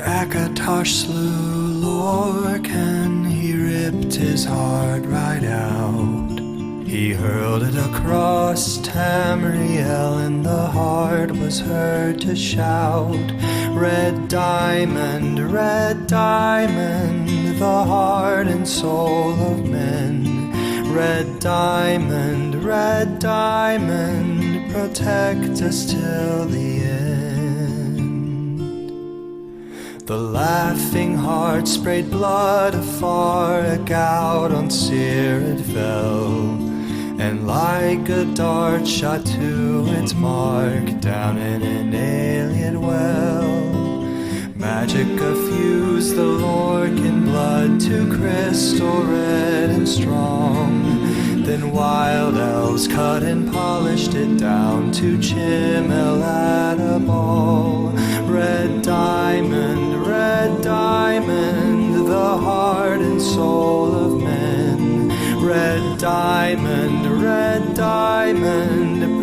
Akatosh slew Lorcan, he ripped his heart right out. He hurled it across Tamriel, and the heart was heard to shout, red diamond, the heart and soul of men. Red diamond, protect us till the end. The laughing heart sprayed blood afar, a gout on Seer it fell, and like a dart shot to its mark down in an alien well. Magic effused the Lorcan blood to crystal red and strong. Then wild elves cut and polished it down to Chimel at a ball. Red diamond, the heart and soul of men. Red diamond,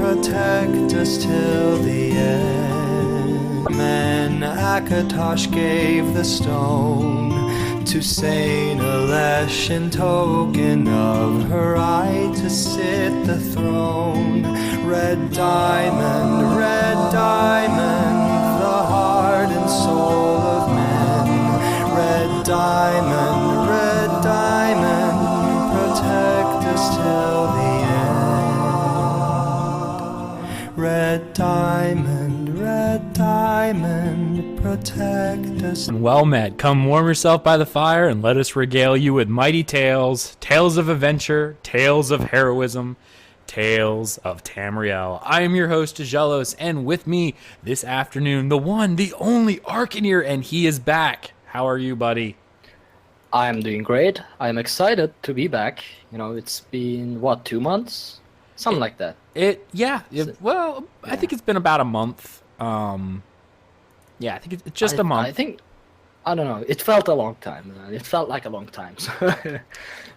protect us till the end. Men Akatosh gave the stone to Saint Elesh in token of her right to sit the throne. Red diamond, the heart and soul of men. Red diamond, protect us till the end. Red diamond, protect us. Well met. Come warm yourself by the fire and let us regale you with mighty tales, tales of adventure, tales of heroism, tales of Tamriel. I am your host, Aggelos, and with me this afternoon, the one, the only Arkhaniir, and he is back. How are you, buddy? I'm doing great. I'm excited to be back. You know, it's been, 2 months? Something like that. I think it's been about a month. Yeah, I think it's just a month. I don't know. It felt a long time. It felt like a long time.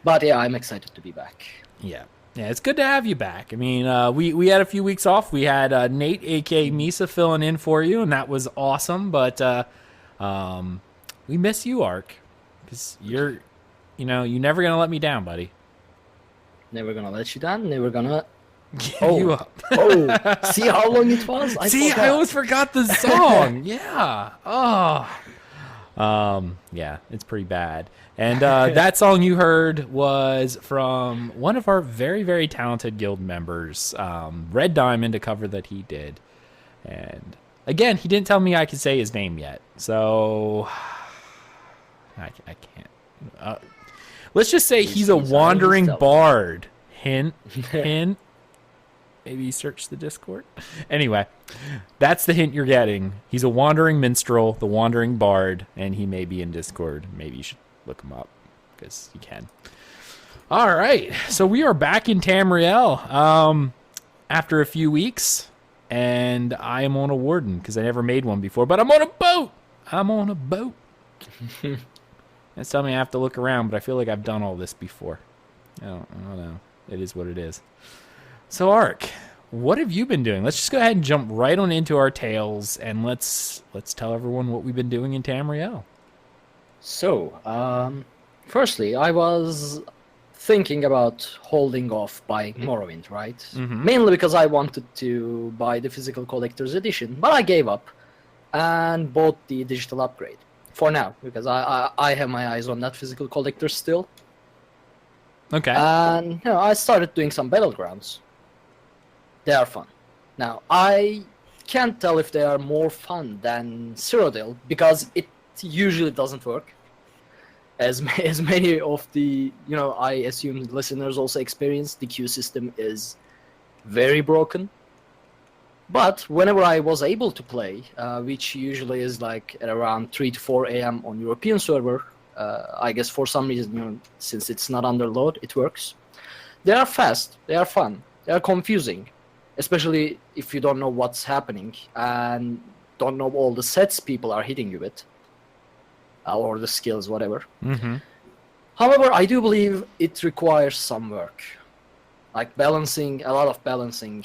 But yeah, I'm excited to be back. Yeah, it's good to have you back. I mean, we had a few weeks off. We had Nate, aka Misa, filling in for you, and that was awesome. But we miss you, Ark, because you're never gonna let me down, buddy. Never gonna let you down. Never gonna give you up. See how long it was? I always forgot the song. Yeah. Yeah, it's pretty bad. And that song you heard was from one of our very, very talented guild members, Red Diamond, a cover that he did. And again, he didn't tell me I could say his name yet, so I can't. Let's just say he's a wandering bard. Hint. Maybe search the Discord. Anyway, that's the hint you're getting. He's a wandering minstrel, the wandering bard, and he may be in Discord. Maybe you should look him up, because you can. All right, so we are back in Tamriel after a few weeks, and I am on a warden, because I never made one before, but I'm on a boat. That's telling me I have to look around, but I feel like I've done all this before. I don't know. It is what it is. So, Ark, what have you been doing? Let's just go ahead and jump right on into our tales, and let's tell everyone what we've been doing in Tamriel. So, firstly, I was thinking about holding off buying Morrowind, right? Mm-hmm. Mainly because I wanted to buy the physical collector's edition, but I gave up and bought the digital upgrade for now, because I have my eyes on that physical collector still. Okay. And I started doing some Battlegrounds. They are fun. Now, I can't tell if they are more fun than Cyrodiil, because it usually doesn't work. As many of the, I assume listeners also experience, the queue system is very broken. But whenever I was able to play, which usually is like at around 3 to 4 a.m. on European server, I guess for some reason, since it's not under load, it works. They are fast, they are fun, they are confusing, especially if you don't know what's happening and don't know all the sets people are hitting you with, or the skills, whatever. Mm-hmm. However, I do believe it requires some work, like a lot of balancing.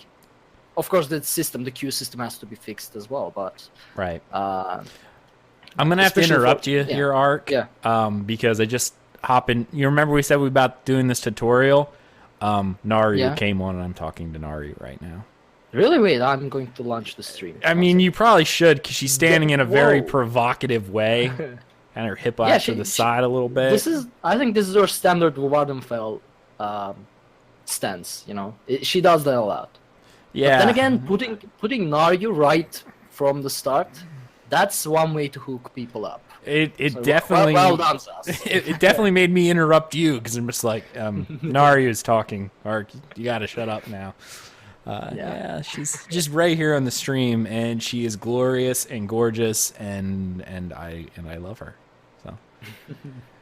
Of course, the queue system has to be fixed as well, but right. I'm gonna have to Especially interrupt for- you yeah. here, Ark. Yeah. Because I just hop in. You remember we said we about doing this tutorial? Naru Yeah. came on, and I'm talking to Naru right now. Really? Wait, I'm going to launch the stream. I mean, you probably should, because she's standing in a very Whoa. provocative way, and her hip Yeah, out to the side a little bit. I think this is her standard Wardenfell stance. You know, she does that a lot. Yeah. But then again, putting Naru right from the start, that's one way to hook people up. It So, definitely well done, Sas. it definitely made me interrupt you, because I'm just like, Naru is talking. Ark, you gotta shut up now. Yeah, she's just right here on the stream, and she is glorious and gorgeous, and I love her. So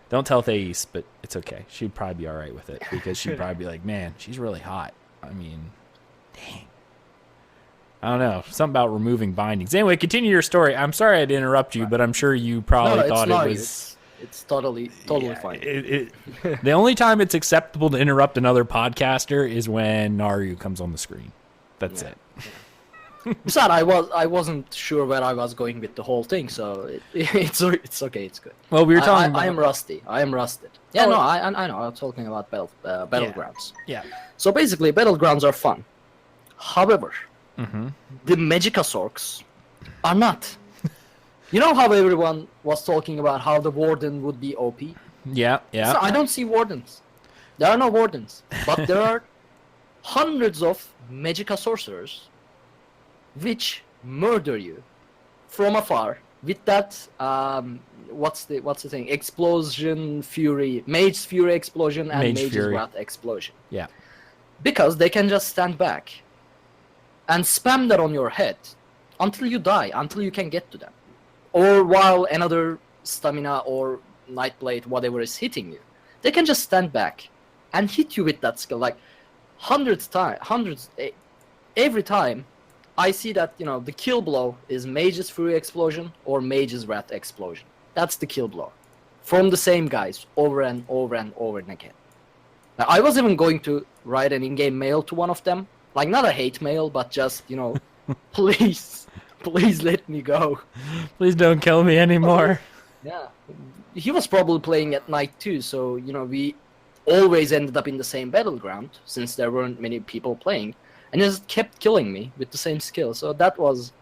don't tell Thais, but it's okay. She'd probably be all right with it, because she'd probably be like, man, she's really hot. I mean, dang. I don't know, something about removing bindings. Anyway, continue your story. I'm sorry I had to interrupt you, but I'm sure you probably No, thought it's not. it was. It's totally Yeah, fine. The only time it's acceptable to interrupt another podcaster is when Naru comes on the screen. That's Yeah. it. Besides, I wasn't sure where I was going with the whole thing, so it's okay. It's good. Well, we were talking about. I am rusty. I am rusted. Yeah, Oh. no, I know. I'm talking about battlegrounds. Yeah. So basically, battlegrounds are fun. However, Mm-hmm. the Magicasorks are not. You know how everyone was talking about how the warden would be OP? Yeah. Yeah. So I don't see wardens. There are no wardens, but there are hundreds of Magica sorcerers which murder you from afar with that what's the thing? Explosion fury, Mage's Fury explosion and Mage Mage's Fury. Wrath explosion. Yeah. Because they can just stand back and spam that on your head until you die, until you can get to them. Or while another stamina or Nightblade, whatever is hitting you. They can just stand back and hit you with that skill. Like every time I see that, you know, the kill blow is Mage's Fury explosion or Mage's Wrath explosion. That's the kill blow. From the same guys over and over and over and again. Now, I was even going to write an in-game mail to one of them. Like, not a hate mail, but just, you know, please let me go. Please don't kill me anymore. Yeah. He was probably playing at night too, so, you know, we always ended up in the same battleground, since there weren't many people playing. And he just kept killing me with the same skill, so that was...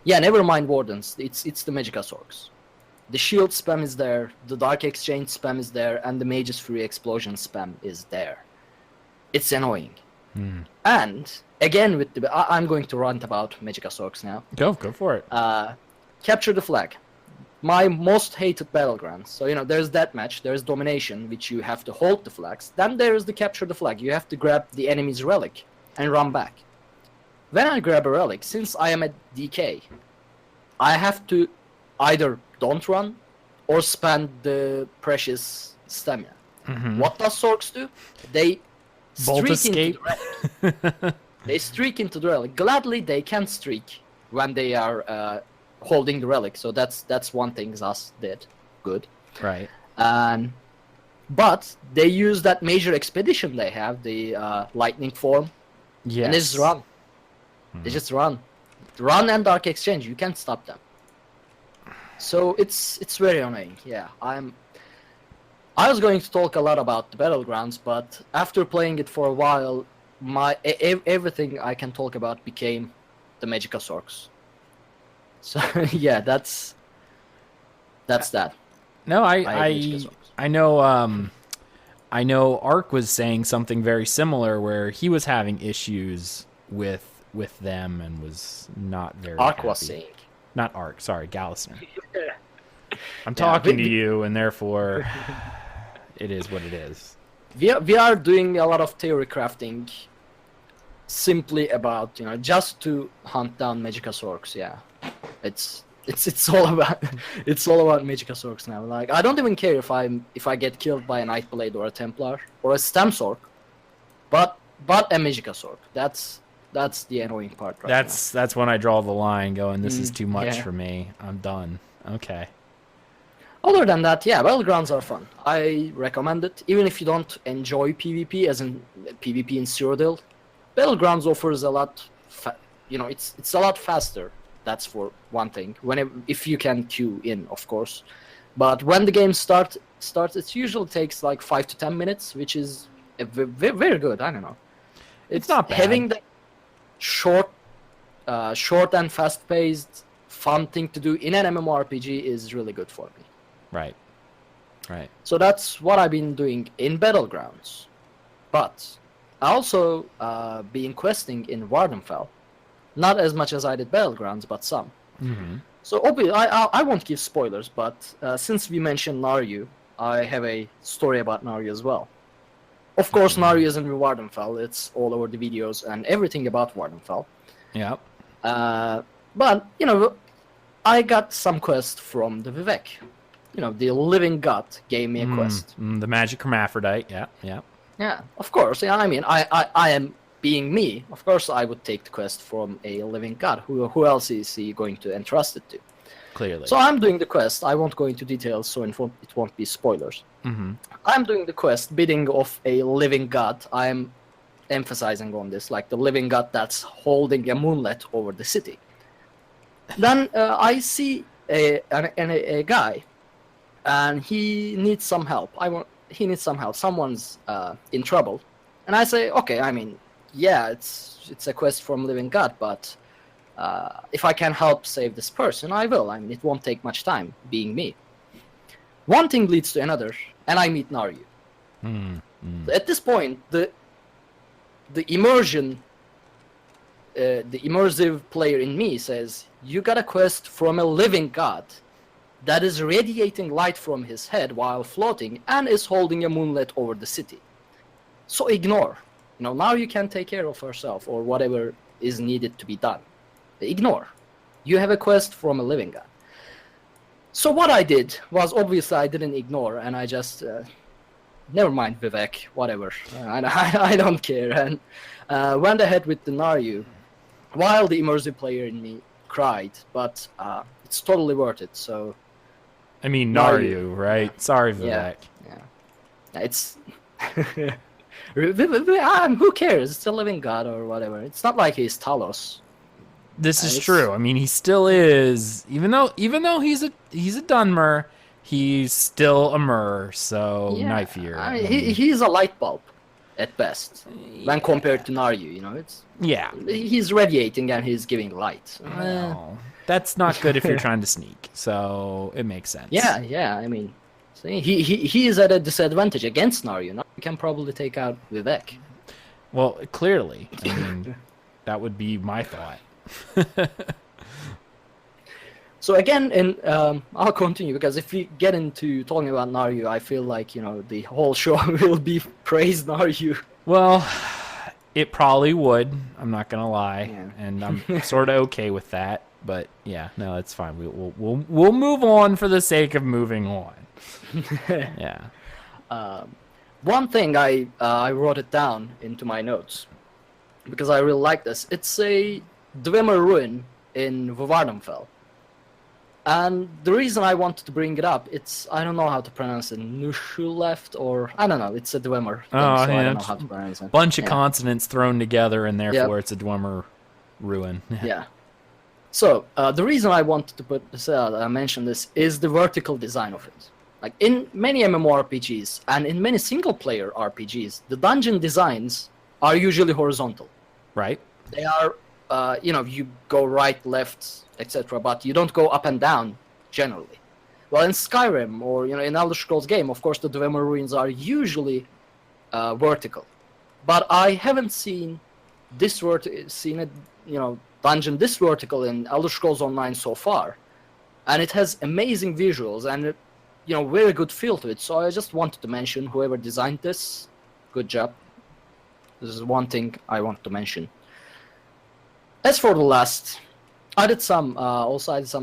Yeah, never mind Wardens, it's the Magicasorks. The shield spam is there, the Dark Exchange spam is there, and the Mage's Fury explosion spam is there. It's annoying. And, again, with the... I'm going to rant about Magicasorks now. Go for it. Capture the flag. My most hated battlegrounds. So, you know, there's deathmatch, there's domination, which you have to hold the flags. Then there's the capture the flag. You have to grab the enemy's relic and run back. When I grab a relic, since I am at DK, I have to either don't run or spend the precious stamina. What does Sorks do? They Bolt streak escape. into the relic. They streak into the relic. Gladly, they can streak when they are holding the relic. So that's one thing Zas did. Good. Right. But they use that major expedition they have, the lightning form, Yes. and they just run. They just run. Run and Dark Exchange. You can't stop them. So it's very annoying. Yeah, I was going to talk a lot about the Battlegrounds, but after playing it for a while, everything I can talk about became the Magicasorks. So yeah, that's that. No, hate Magicasorks. I know Ark was saying something very similar, where he was having issues with them and was not very Ark happy. was saying. Not Ark, sorry, Gallisner. I'm talking to you, and therefore it is what it is. We are doing a lot of theory crafting simply about, you know, just to hunt down Magicasorks. Yeah, it's all about Magicasorks now. Like, I don't even care if I get killed by a Nightblade or a Templar or a Stamsork, but a Magicasork. That's the annoying part right now. That's when I draw the line, going, this is too much yeah. for me. I'm done. Okay. Other than that, yeah, Battlegrounds are fun. I recommend it, even if you don't enjoy PvP, as in PvP in Cyrodiil. Battlegrounds offers a lot, it's a lot faster That's for one thing. If you can queue in, of course. But when the game starts, it usually takes like 5 to 10 minutes, which is very good. I don't know. It's not bad. Having the short and fast-paced, fun thing to do in an MMORPG is really good for me. Right. Right. So that's what I've been doing in Battlegrounds. But I also been questing in Wardenfell. Not as much as I did Battlegrounds, but some. Mm-hmm. So obviously, I won't give spoilers, but since we mentioned Naryu, I have a story about Naryu as well. Of course, Naryu isn't in Wardenfell. It's all over the videos and everything about Wardenfell. Yeah. But, you know, I got some quest from the Vivec. You know, the living god gave me a quest. The magic hermaphrodite. Yeah. Yeah. Yeah, of course. Yeah, I mean, I am being me. Of course, I would take the quest from a living god. Who else is he going to entrust it to? Clearly. So I'm doing the quest. I won't go into details, so it won't be spoilers. Mm-hmm. I'm doing the quest, bidding of a living god. I'm emphasizing on this, like the living god that's holding a moonlet over the city. Then I see a guy, and he needs some help. He needs some help. Someone's in trouble, and I say, okay. I mean, yeah, it's a quest from living god, but if I can help save this person, I will. I mean, it won't take much time, being me. One thing leads to another, and I meet Naryu. At this point, the immersive player in me says, you got a quest from a living god that is radiating light from his head while floating and is holding a moonlit over the city. So ignore. You know, now you can take care of herself or whatever is needed to be done. Ignore. You have a quest from a living god. So what I did was, obviously I didn't ignore, and I just never mind Vivec, whatever. I don't care, and went ahead with the Naryu, while the immersive player in me cried. But it's totally worth it. So I mean, Naryu, right? Sorry, Vivec. Yeah. It's who cares? It's a living god or whatever. It's not like he's Talos. This is true. I mean, he still is, even though he's a Dunmer, he's still a Mer. So knife ear. I mean, he's a light bulb at best when compared to Naryu. You know, he's radiating and he's giving light. Well, that's not good if you're trying to sneak. So it makes sense. Yeah. I mean, see, he is at a disadvantage against Naryu. Now you can probably take out Vivec. Well, clearly, I mean, that would be my thought. So again, I'll continue, because if we get into talking about Naryu, I feel like, you know, the whole show will be praise Naryu. Well, it probably would. I'm not gonna lie, and I'm sort of okay with that. But yeah, no, it's fine. We'll move on for the sake of moving on. Yeah. One thing I wrote it down into my notes because I really like this. It's a Dwemer ruin in Vardenfell. And the reason I wanted to bring it up, I don't know how to pronounce it, Nushuleft, or I don't know, it's a Dwemer thing, I don't know how to pronounce it. Bunch of consonants thrown together, and therefore it's a Dwemer ruin. Yeah. So, the reason I wanted to put this out, I mentioned this, is the vertical design of it. Like, in many MMORPGs, and in many single-player RPGs, the dungeon designs are usually horizontal. Right. They are, you go right, left, etc., but you don't go up and down generally. Well, in Skyrim or in Elder Scrolls game, of course, the Dwemer ruins are usually vertical, but I haven't seen a dungeon this vertical in Elder Scrolls Online so far, and it has amazing visuals and very good feel to it. So I just wanted to mention whoever designed this, good job. This is one thing I want to mention. As for the last, I did some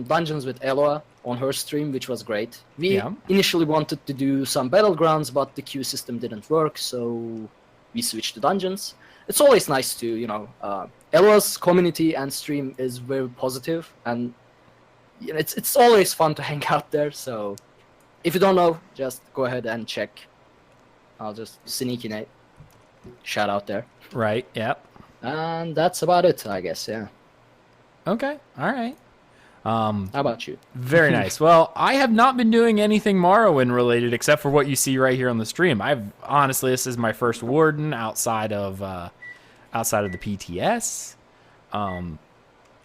dungeons with Eloa on her stream, which was great. We initially wanted to do some Battlegrounds, but the queue system didn't work, so we switched to dungeons. It's always nice to, Eloa's community and stream is very positive, and it's always fun to hang out there. So if you don't know, just go ahead and check. I'll just sneak in a shout out there. Right. Yep. And that's about it, I guess. Yeah. Okay. All right. How about you? Very nice. Well, I have not been doing anything Morrowind related except for what you see right here on the stream. Honestly, this is my first Warden outside of the PTS.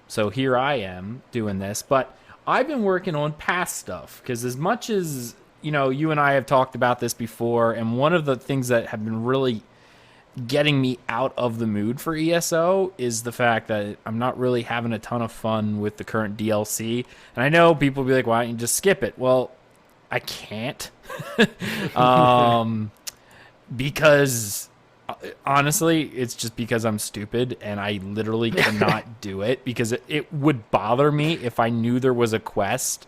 So here I am doing this, but I've been working on past stuff because as much as, you and I have talked about this before, and one of the things that have been really getting me out of the mood for ESO is the fact that I'm not really having a ton of fun with the current DLC. And I know people will be like, why don't you just skip it? Well, I can't. Because honestly, it's just because I'm stupid and I literally cannot do it because it would bother me if I knew there was a quest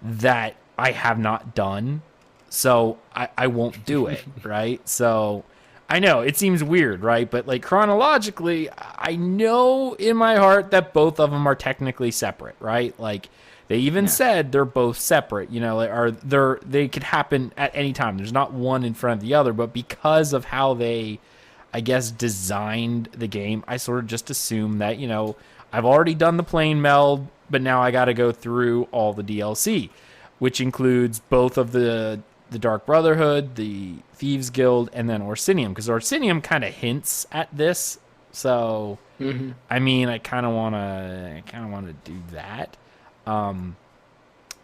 that I have not done. So I won't do it, right? So I know it seems weird, right? But like chronologically, I know in my heart that both of them are technically separate, right? Like they even said they're both separate, they could happen at any time. There's not one in front of the other, but because of how they, I guess, designed the game, I sort of just assume that, I've already done the plane meld, but now I got to go through all the DLC, which includes both of the Dark Brotherhood, the Thieves Guild, and then Orsinium, because Orsinium kind of hints at this. So, I mean, I kind of want to do that.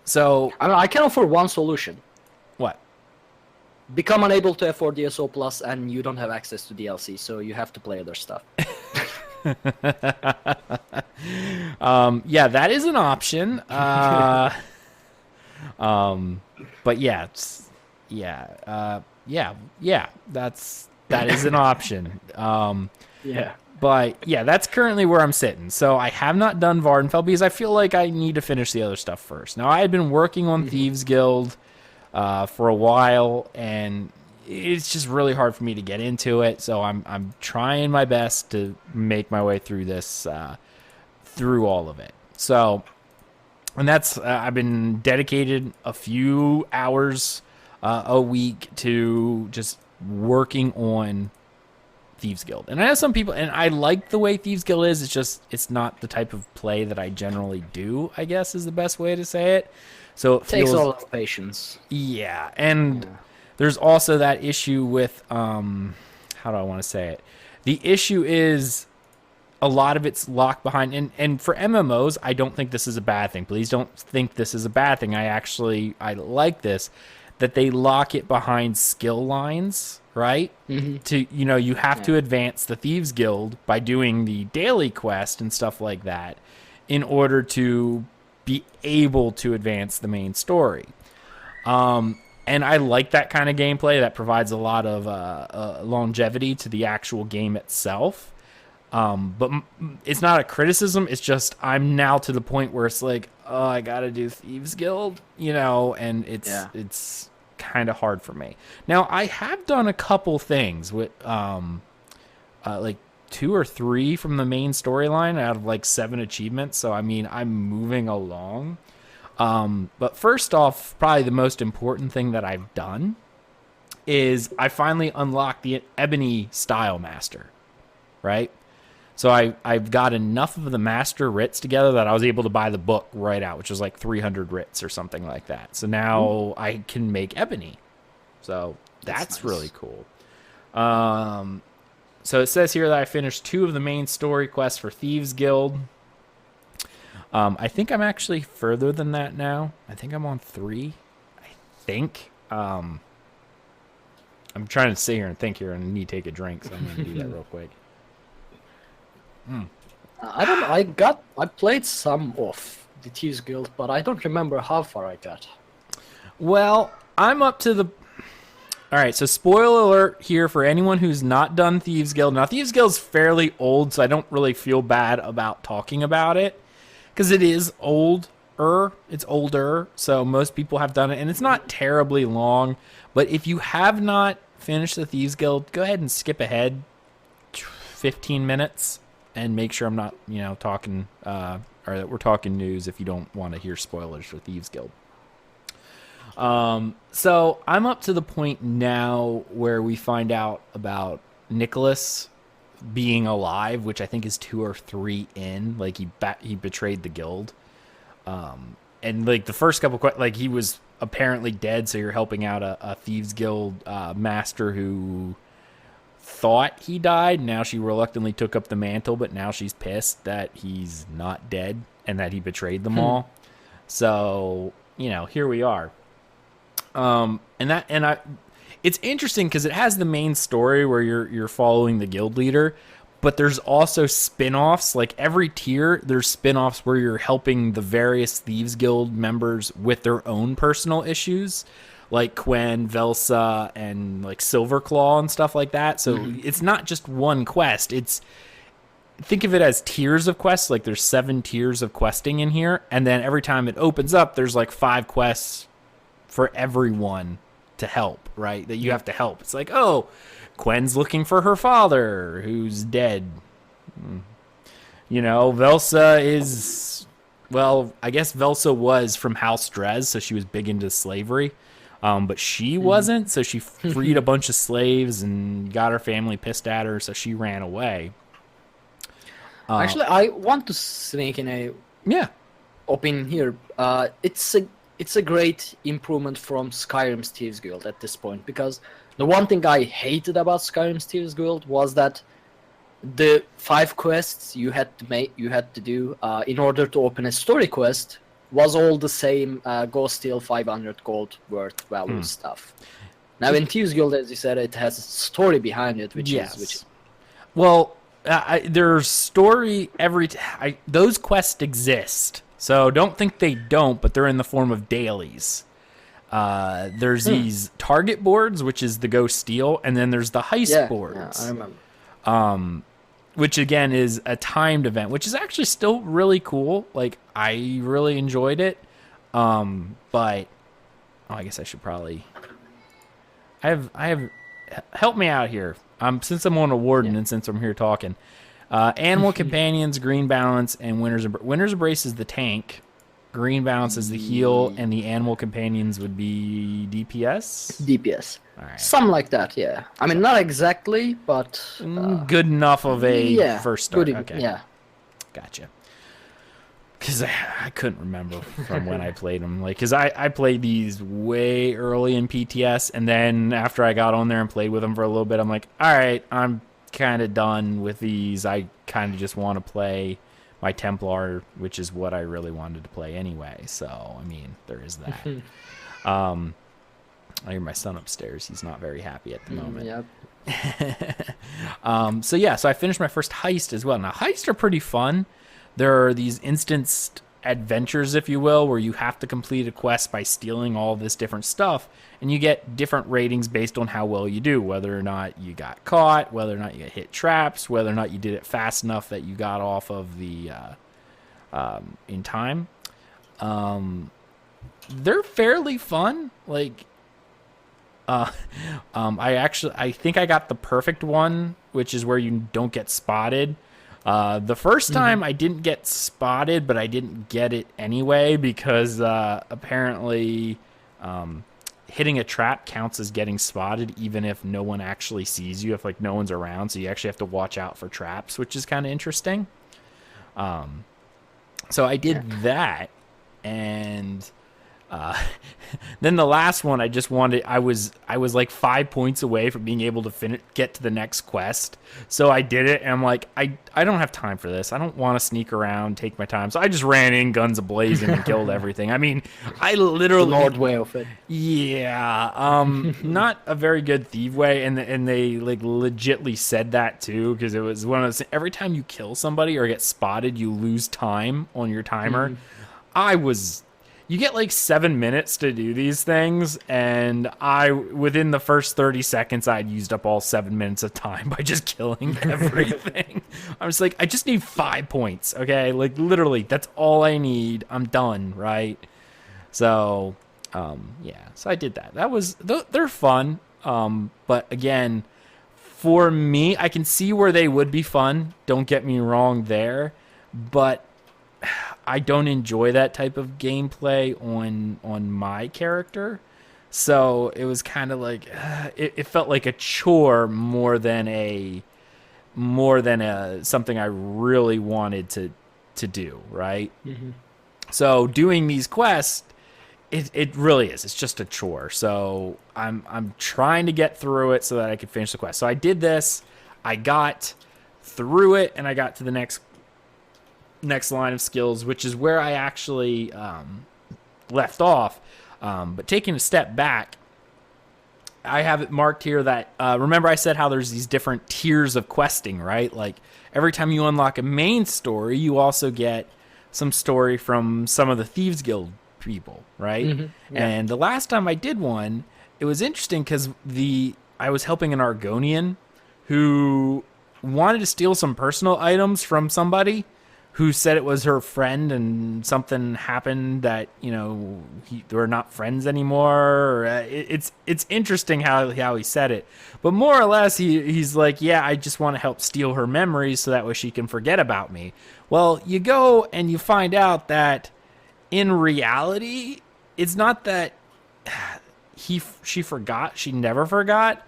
So I can offer one solution. What? Become unable to afford ESO Plus, and you don't have access to DLC, so you have to play other stuff. Yeah, that is an option. But yeah, that is an option. Yeah. But yeah, that's currently where I'm sitting. So I have not done Vardenfell because I feel like I need to finish the other stuff first. Now I had been working on Thieves Guild for a while, and it's just really hard for me to get into it. So I'm trying my best to make my way through this, through all of it. So, and that's I've been dedicated a few hours a week to just working on Thieves Guild. And I know some people, and I like the way Thieves Guild is, it's not the type of play that I generally do, I guess is the best way to say it. So it takes feels, a lot of patience. Yeah, and there's also that issue with, how do I want to say it? The issue is a lot of it's locked behind, and for MMOs, I don't think this is a bad thing. Please don't think this is a bad thing. I like this, that they lock it behind skill lines, right? To you have to advance the Thieves Guild by doing the daily quest and stuff like that in order to be able to advance the main story. And I like that kind of gameplay that provides a lot of longevity to the actual game itself. But it's not a criticism. It's just I'm now to the point where it's like, oh, I gotta do Thieves Guild, and it's kind of hard for me. Now I have done a couple things with like 2 or 3 from the main storyline out of like 7 achievements. So I mean, I'm moving along. But first off, probably the most important thing that I've done is I finally unlocked the Ebony Style Master, right? So I've got enough of the master writs together that I was able to buy the book right out, which was like 300 writs or something like that. So now I can make Ebony. So that's nice. Really cool. So it says here that I finished 2 of the main story quests for Thieves Guild. I think I'm actually further than that now. I think I'm on 3. I think. I'm trying to sit here and think here, and I need to take a drink, so I'm going to do that real quick. I played some of the Thieves Guild, but I don't remember how far I got. Well, I'm up to the... Alright, so spoiler alert here for anyone who's not done Thieves Guild. Now, Thieves Guild's fairly old, so I don't really feel bad about talking about it, because it is older. It's older, so most people have done it, and it's not terribly long. But if you have not finished the Thieves Guild, go ahead and skip ahead 15 minutes. And make sure I'm not, talking, or that we're talking news if you don't want to hear spoilers for Thieves Guild. So I'm up to the point now where we find out about Nicholas being alive, which I think is 2 or 3 in. Like he betrayed the guild. And like the first couple, like he was apparently dead, so you're helping out a thieves guild master who thought he died. Now she reluctantly took up the mantle, but now she's pissed that he's not dead and that he betrayed them all. So here we are. It's interesting because it has the main story where you're following the guild leader, but there's also spin-offs. Like every tier, there's spin-offs where you're helping the various Thieves Guild members with their own personal issues, like Quen, Velsa, and like Silverclaw and stuff like that. So it's not just one quest. Think of it as tiers of quests. Like there's 7 tiers of questing in here, and then every time it opens up, there's like 5 quests for everyone to help, right? That you have to help. It's like, oh, Quen's looking for her father who's dead. Velsa is, well, I guess Velsa was from House Drez, so she was big into slavery. But she wasn't, so she freed a bunch of slaves and got her family pissed at her, so she ran away. Actually, I want to sneak in a opinion here. It's a great improvement from Skyrim's Thieves Guild at this point, because the one thing I hated about Skyrim's Thieves Guild was that the 5 quests you had to do in order to open a story quest was all the same go steal 500 gold worth value stuff. Now in Thieves Guild, as you said, it has a story behind it, which is well, there's story those quests exist. So don't think they don't, but they're in the form of dailies. There's these target boards, which is the go steal, and then there's the heist boards. Yeah, I remember. Which again is a timed event, which is actually still really cool. Like I really enjoyed it. But I guess I should probably. I have help me out here. Since I'm on a warden and since I'm here talking. Animal Companions, Green Balance, and Winter's Embrace is the tank. Green Balance is the heal, and the Animal Companions would be DPS? DPS. All right. Something like that, yeah. I mean, not exactly, but... good enough of a first start. Okay. Yeah. Gotcha. Because I couldn't remember from when I played them. Because I played these way early in PTS, and then after I got on there and played with them for a little bit, I'm like, all right, I'm kind of done with these. I kind of just want to play my Templar, which is what I really wanted to play anyway. So, I mean, there is that. I hear my son upstairs. He's not very happy at the moment. Yep. So I finished my first heist as well. Now, heists are pretty fun. There are these instanced adventures, if you will, where you have to complete a quest by stealing all this different stuff, and you get different ratings based on how well you do, whether or not you got caught, whether or not you hit traps, whether or not you did it fast enough that you got off of the in time. They're fairly fun. Like, I think I got the perfect one, which is where you don't get spotted. The first time I didn't get spotted, but I didn't get it anyway because apparently hitting a trap counts as getting spotted even if no one actually sees you, if like no one's around. So you actually have to watch out for traps, which is kind of interesting. So I did that, and then the last one I was like 5 points away from being able to get to the next quest. So I did it, and I'm like, I don't have time for this. I don't want to sneak around, take my time. So I just ran in guns a-blazing and killed everything. I mean, I literally... The Lord way of it. Yeah. Not a very good thief way, and they like legitly said that too, because it was one of those... Every time you kill somebody or get spotted, you lose time on your timer. You get like 7 minutes to do these things, and within the first 30 seconds, I'd used up all 7 minutes of time by just killing everything. I was like, I just need 5 points, okay? Like, literally, that's all I need. I'm done, right? So, so I did that. They're fun, but again, for me, I can see where they would be fun. Don't get me wrong there, but I don't enjoy that type of gameplay on my character, so it was kind of like it felt like a chore more than a something I really wanted to do, right? So doing these quests, it really is. It's just a chore. So I'm trying to get through it so that I can finish the quest. So I did this. I got through it, and I got to the next line of skills, which is where I actually left off. But taking a step back, I have it marked here that remember I said how there's these different tiers of questing, right? Like every time you unlock a main story, you also get some story from some of the Thieves Guild people, right? Mm-hmm. Yeah. And the last time I did one, it was interesting because I was helping an Argonian who wanted to steal some personal items from somebody who said it was her friend, and something happened that, you know, we're not friends anymore. It's interesting how he said it, but more or less he's like, yeah, I just want to help steal her memories so that way she can forget about me. Well, you go and you find out that in reality, it's not that she forgot. She never forgot,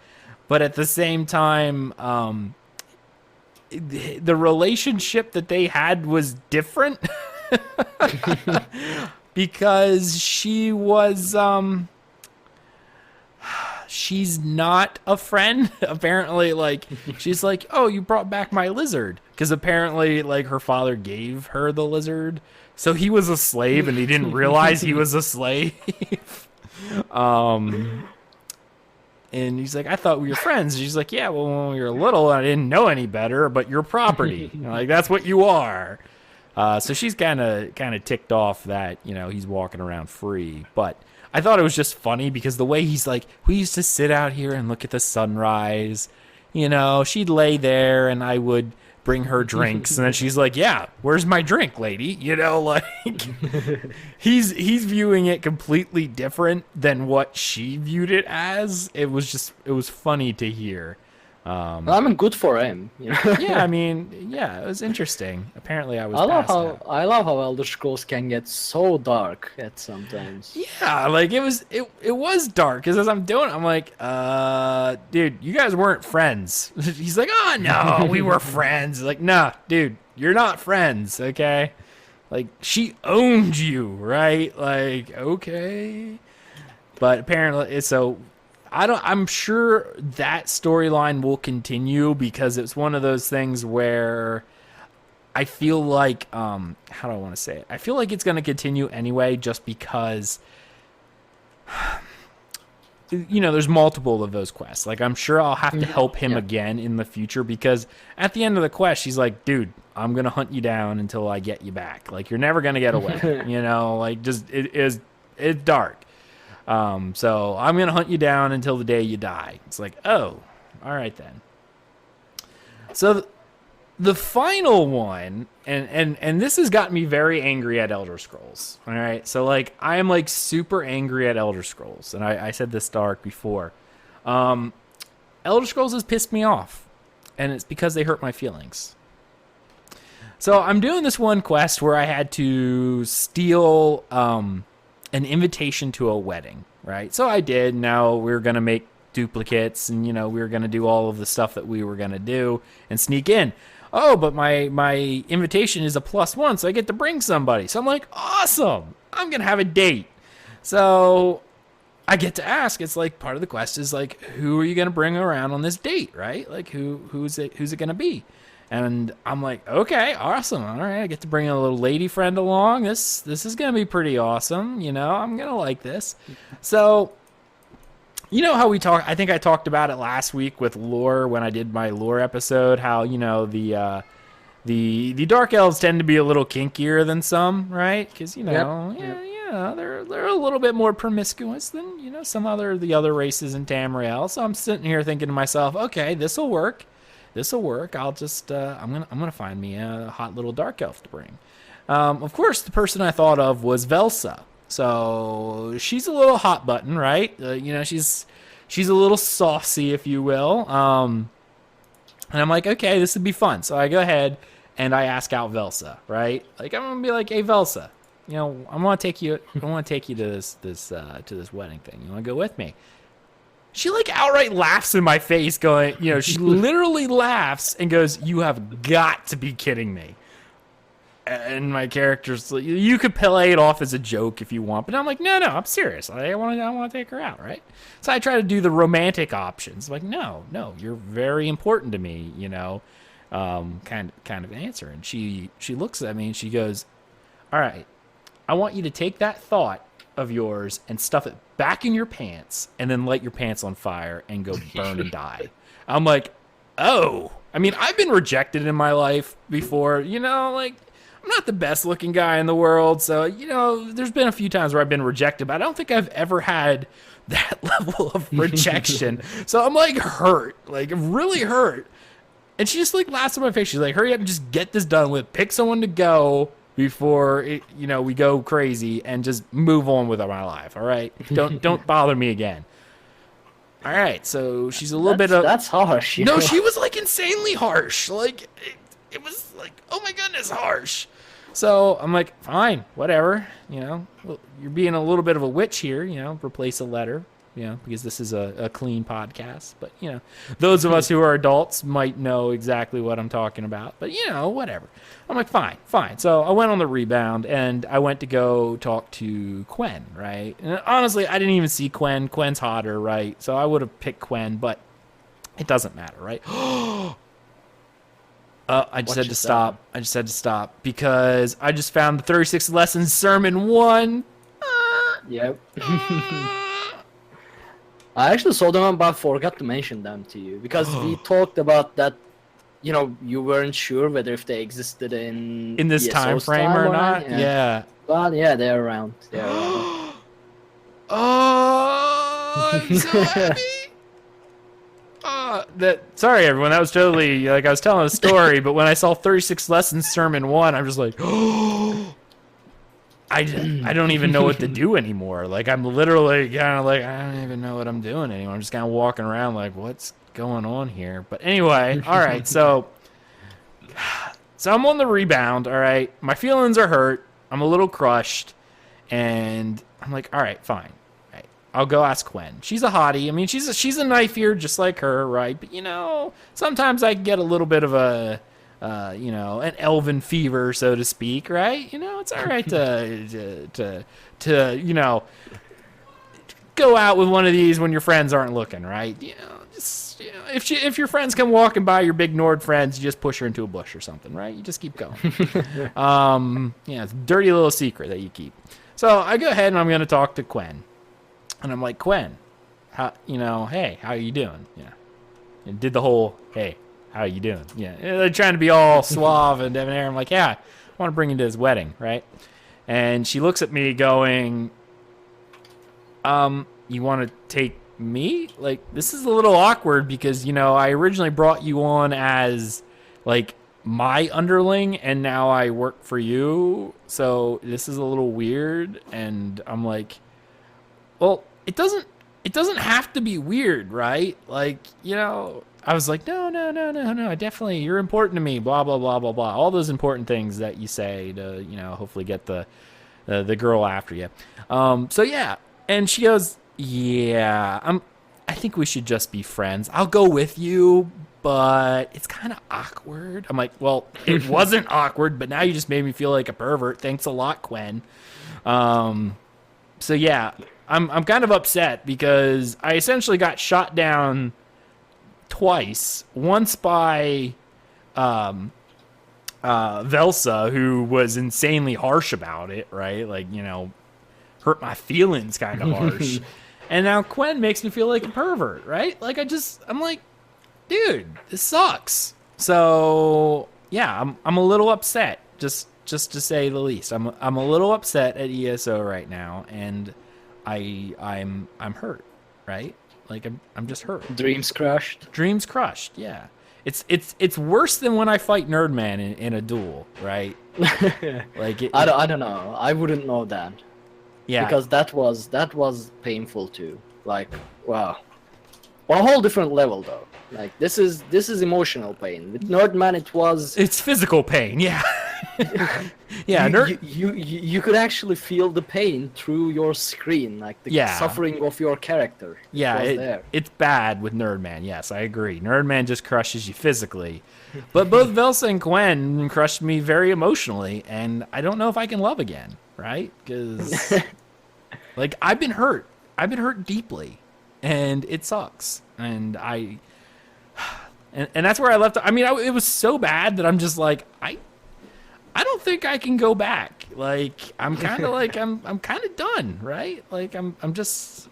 but at the same time, the relationship that they had was different because she was she's not a friend apparently. Like she's like, oh, you brought back my lizard, because apparently like her father gave her the lizard, so he was a slave and he didn't realize he was a slave. And he's like, I thought we were friends. And she's like, yeah, well, when we were little, I didn't know any better, but you're property. You know, like, that's what you are. So she's kind of ticked off that, you know, he's walking around free. But I thought it was just funny because the way he's like, we used to sit out here and look at the sunrise. You know, she'd lay there and I would bring her drinks. And then she's like, yeah, where's my drink, lady? You know, like he's viewing it completely different than what she viewed it as. It was funny to hear. Well, I mean, good for him. You know? Yeah, I mean, yeah, it was interesting. Apparently, I was. I love how Elder Scrolls can get so dark at sometimes. Yeah, like it was dark because as I'm doing, I'm like, dude, you guys weren't friends. He's like, oh no, we were friends. Like, nah, dude, you're not friends. Okay, like she owned you, right? Like, okay, but apparently, so. I'm sure that storyline will continue because it's one of those things where I feel like, how do I want to say it? I feel like it's going to continue anyway, just because, you know, there's multiple of those quests. Like, I'm sure I'll have to help him again in the future because at the end of the quest, she's like, dude, I'm going to hunt you down until I get you back. Like, you're never going to get away, you know, like just, it's dark. So I'm going to hunt you down until the day you die. It's like, oh, all right then. So the final one, and this has gotten me very angry at Elder Scrolls. All right. So like, I am like super angry at Elder Scrolls. And I said this to Ark before. Elder Scrolls has pissed me off, and it's because they hurt my feelings. So I'm doing this one quest where I had to steal, an invitation to a wedding, right? So I did. Now we were going to make duplicates and, you know, we were going to do all of the stuff that we were going to do and sneak in. Oh, but my invitation is a +1, so I get to bring somebody. So I'm like, awesome. I'm going to have a date. So I get to ask. It's like part of the quest is like, who are you going to bring around on this date, right? Like who's it going to be? And I'm like, okay, awesome. All right, I get to bring a little lady friend along. This is going to be pretty awesome. You know, I'm going to like this. So, you know how we talk, I think I talked about it last week with lore when I did my lore episode, how, you know, the dark elves tend to be a little kinkier than some, right? Because, you know, they're a little bit more promiscuous than, you know, the other races in Tamriel. So I'm sitting here thinking to myself, okay, this'll work. I'll just I'm gonna find me a hot little dark elf to bring. Of course, the person I thought of was Velsa. So she's a little hot button, right? You know, she's a little saucy, if you will. And I'm like, okay, this would be fun. So I go ahead and I ask out Velsa, right? Like I'm gonna be like, hey Velsa, you know, I want to take you to this wedding thing. You want to go with me? She like outright laughs in my face going, you know, she literally laughs and goes, you have got to be kidding me. And my character's like, you could play it off as a joke if you want, but I'm like, no, I'm serious. I want to take her out, right? So I try to do the romantic options. Like, no, you're very important to me, kind of answer. And she looks at me and she goes, all right, I want you to take that thought of yours and stuff it back in your pants and then light your pants on fire and go burn and die. I'm like, oh. I mean, I've been rejected in my life before, like, I'm not the best looking guy in the world. So, there's been a few times where I've been rejected, but I don't think I've ever had that level of rejection. So I'm like hurt, like really hurt. And she just like laughs in my face. She's like, hurry up and just get this done with. Pick someone to go before we go crazy and just move on with my life. All right. Don't bother me again. All right. So she's a little bit of, that's harsh. No, she was like insanely harsh. Like it was like, oh my goodness, harsh. So I'm like, fine, whatever. Well, you're being a little bit of a witch here, replace a letter, because this is a clean podcast. But, those of us who are adults might know exactly what I'm talking about. But, whatever. I'm like, fine. So I went on the rebound and I went to go talk to Quen, right? And honestly, I didn't even see Quen. Quen's hotter, right? So I would have picked Quen, but it doesn't matter, right? I just had to stop. I just had to stop because I just found the 36 Lessons Sermon 1. Yep. I actually saw them, but I forgot to mention them to you because we talked about that. You weren't sure whether if they existed in this time frame or not. Yeah. Well, yeah, they're around. Oh, I'm so happy. Sorry everyone, that was totally like I was telling a story, but when I saw 36 Lessons Sermon 1, I'm just like, oh, I don't even know what to do anymore. Like I'm literally kind of like I don't even know what I'm doing anymore. I'm just kind of walking around like what's going on here. But anyway, all right, so I'm on the rebound. All right, my feelings are hurt. I'm a little crushed, and I'm like, all right, fine. I'll go ask Quen. She's a hottie. I mean, she's a knife ear just like her, right? But sometimes I get a little bit of a, an elven fever, so to speak, right? It's all right to go out with one of these when your friends aren't looking, right? If your friends come walking by, your big Nord friends, you just push her into a bush or something, right? You just keep going. It's a dirty little secret that you keep. So I go ahead and I'm going to talk to Quen. And I'm like, Quen, hey, how you doing? Yeah. And did the whole, hey, how you doing? Yeah. They're trying to be all suave and debonair. I'm like, yeah, I want to bring you to his wedding, right? And she looks at me going, you want to take me? Like, this is a little awkward because, I originally brought you on as, like, my underling, and now I work for you. So this is a little weird. And I'm like, well, it doesn't have to be weird, right? Like, I was like, no, I definitely, you're important to me, blah, blah, blah, blah, blah. All those important things that you say to, hopefully get the girl after you. So yeah. And she goes, yeah, I think we should just be friends. I'll go with you, but it's kind of awkward. I'm like, well, it wasn't awkward, but now you just made me feel like a pervert. Thanks a lot, Quen. So yeah, I'm kind of upset because I essentially got shot down twice. Once by Velsa, who was insanely harsh about it, right? Like, hurt my feelings kind of harsh. And now Quen makes me feel like a pervert, right? Like I'm like, dude, this sucks. So yeah, I'm a little upset, just to say the least. I'm a little upset at ESO right now, and I'm hurt, right? Like I'm just hurt. Dreams crushed. Yeah. It's worse than when I fight Nerdman in a duel, right? Like I don't know. I wouldn't know that. Yeah. Because that was painful too. Like, wow. On a whole different level though. Like this is emotional pain. With Nerdman it's physical pain, yeah. Yeah, you could actually feel the pain through your screen, like the Yeah. suffering of your character. Yeah, was there. it's bad with Nerdman. Yes, I agree. Nerdman just crushes you physically. But both Velsa and Gwen crushed me very emotionally, and I don't know if I can love again, right? Because, like, I've been hurt. I've been hurt deeply, and it sucks. And and that's where I left. I mean, it was so bad that I'm just like, I don't think I can go back. Like, I'm kind of like, I'm kind of done, right? Like, I'm just,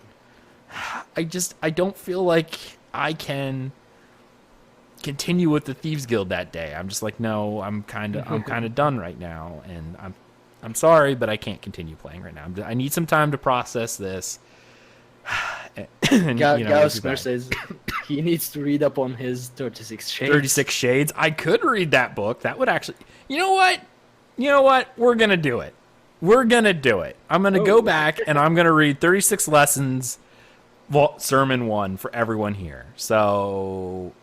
I don't feel like I can continue with the Thieves Guild that day. I'm just like, no, I'm kind of done right now, and I'm sorry, but I can't continue playing right now. I need some time to process this. And, Gausner says he needs to read up on his 36 Shades. 36 Shades. I could read that book. That would actually. You know what? We're gonna do it. I'm gonna go back and I'm gonna read 36 Lessons, Sermon 1 for everyone here. So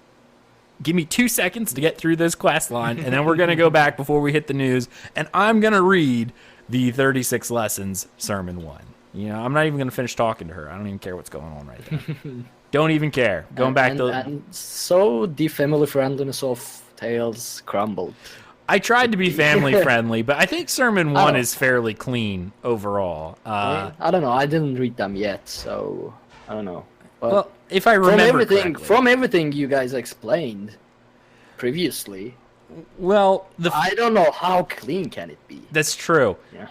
give me 2 seconds to get through this quest line, and then we're going to go back before we hit the news, and I'm going to read the 36 Lessons Sermon 1. You know, I'm not even going to finish talking to her. I don't even care what's going on right now. Don't even care. And so the family friendliness of Tales crumbled. I tried to be family friendly, but I think Sermon 1 is fairly clean overall. I don't know. I didn't read them yet, so I don't know. But well, if I remember from everything you guys explained previously, well, I don't know how clean can it be. That's true. Yeah.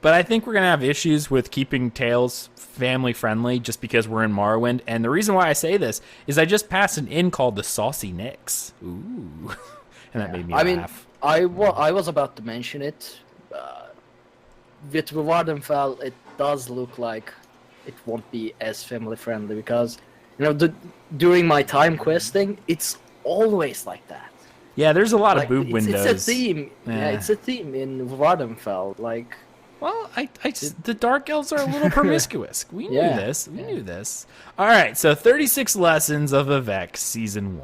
But I think we're gonna have issues with keeping Tales family friendly just because we're in Morrowind. And the reason why I say this is I just passed an inn called the Saucy Nicks. Ooh, and that made me laugh. I was about to mention it. With Vardenfell, it does look like it won't be as family friendly because, during my time questing, it's always like that. Yeah, there's a lot of boob windows. It's a theme. Yeah, it's a theme in Vardenfell. Like, well, the Dark Elves are a little promiscuous. We knew this. We knew this. All right, so 36 Lessons of Vivec, Sermon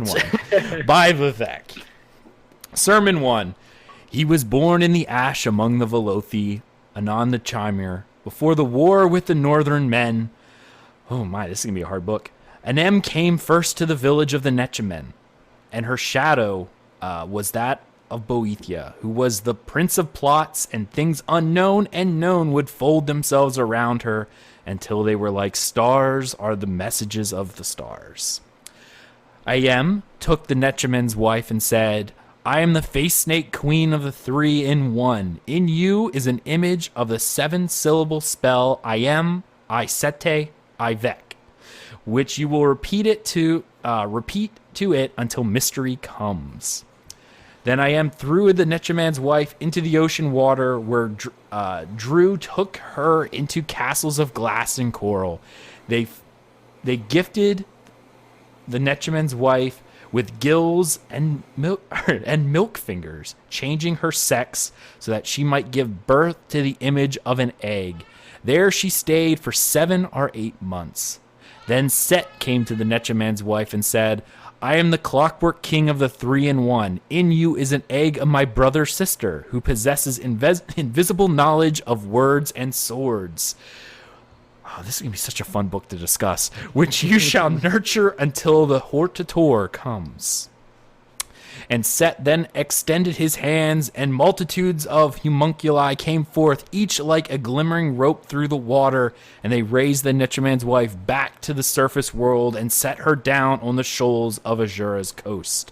1, by Vivec. Sermon 1. He was born in the ash among the Velothi, anon the Chimere, before the war with the northern men. Oh my, this is going to be a hard book. Anem came first to the village of the Netchiman, and her shadow was that of Boethia, who was the prince of plots, and things unknown and known would fold themselves around her until they were like stars are the messages of the stars. Ayem took the Netchiman's wife and said, I am the face snake queen of the 3-in-1. In you is an image of the 7-syllable spell Ayem, Isete, Ivek, which you will repeat to it until mystery comes. Then Ayem threw the Netchiman's wife into the ocean water, where Drew took her into castles of glass and coral. They gifted the Netchiman's wife with gills and milk fingers, changing her sex so that she might give birth to the image of an egg. There she stayed for 7 or 8 months. Then Set came to the Netchiman's wife and said, I am the clockwork king of the 3-in-1. In you is an egg of my brother's sister, who possesses invisible knowledge of words and swords. Oh, this is going to be such a fun book to discuss, which you shall nurture until the Hortator comes. And Set then extended his hands, and multitudes of homunculi came forth, each like a glimmering rope through the water, and they raised the Netchiman's wife back to the surface world and set her down on the shoals of Azura's coast.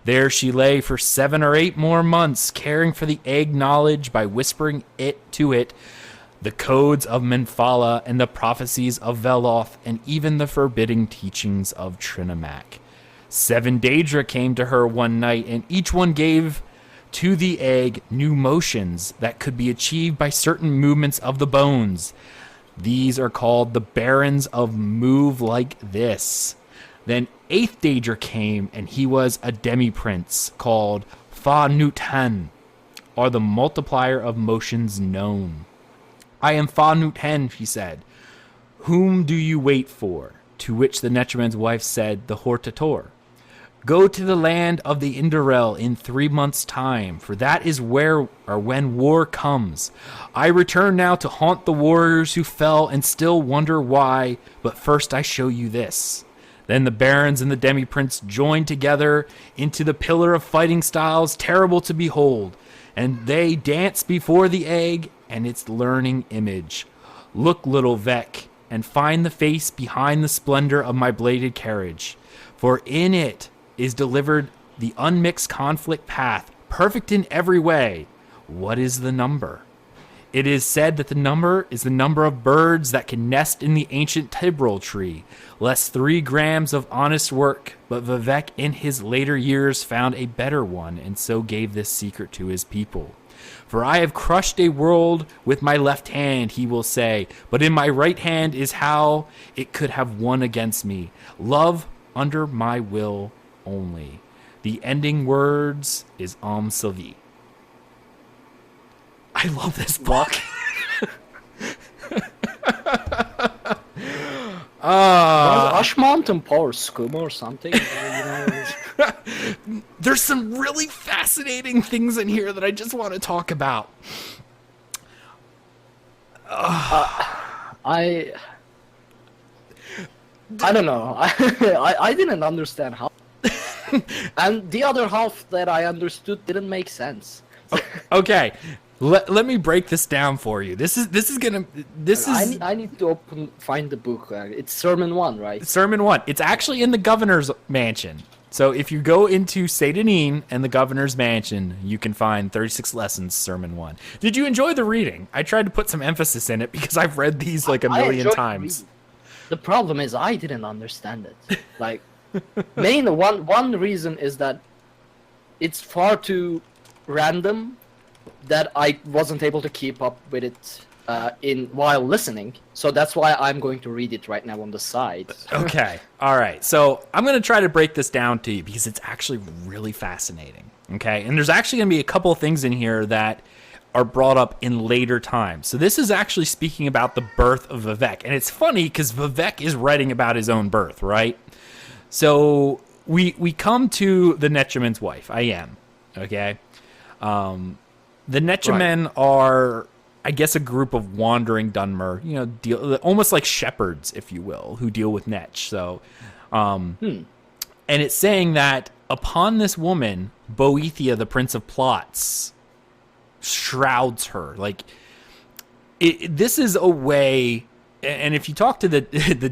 There she lay for 7 or 8 more months, caring for the egg knowledge by whispering to it the codes of Menphala and the prophecies of Veloth, and even the forbidding teachings of Trinimac. 7 Daedra came to her one night, and each one gave to the egg new motions that could be achieved by certain movements of the bones. These are called the Barons of Move Like This. Then 8th Daedra came, and he was a demi-prince called Fa Nuthan, or the multiplier of motions known. I am Fa Nuthan, she said. Whom do you wait for? To which the Netchiman's wife said, the Hortator. Go to the land of the Indarel in 3 months' time, for that is where or when war comes. I return now to haunt the warriors who fell and still wonder why, but first I show you this. Then the barons and the demi-prince join together into the pillar of fighting styles terrible to behold, and they dance before the egg and its learning image. Look, little Vec, and find the face behind the splendor of my bladed carriage, for in it is delivered the unmixed conflict path, perfect in every way. What is the number? It is said that the number is the number of birds that can nest in the ancient Tamriel tree, less 3 grams of honest work, but Vivec in his later years found a better one, and so gave this secret to his people. For I have crushed a world with my left hand, he will say, but in my right hand is how it could have won against me. Love under my will only. The ending words is Sylvie. I love this book. Ash Mountain Power Skooma or something. There's some really fascinating things in here that I just want to talk about. I don't know. I didn't understand how. And the other half that I understood didn't make sense. Okay. Let me break this down for you. I need to find the book. It's Sermon 1, right? Sermon 1. It's actually in the governor's mansion. So if you go into Satanin and the governor's mansion, you can find 36 Lessons, Sermon 1. Did you enjoy the reading? I tried to put some emphasis in it because I've read these like a million times. The problem is I didn't understand it. Like, one reason is that it's far too random that I wasn't able to keep up with it while listening. So that's why I'm going to read it right now on the side. Okay. All right. So I'm going to try to break this down to you because it's actually really fascinating. Okay. And there's actually going to be a couple of things in here that are brought up in later times. So this is actually speaking about the birth of Vivec. And it's funny because Vivec is writing about his own birth, right? So we come to the Netchiman's wife. I am. Okay. The Netchiman are, I guess, a group of wandering Dunmer, almost like shepherds, if you will, who deal with Netch. So, and it's saying that upon this woman, Boethia, the Prince of Plots, shrouds her. Like, this is a way, and if you talk to the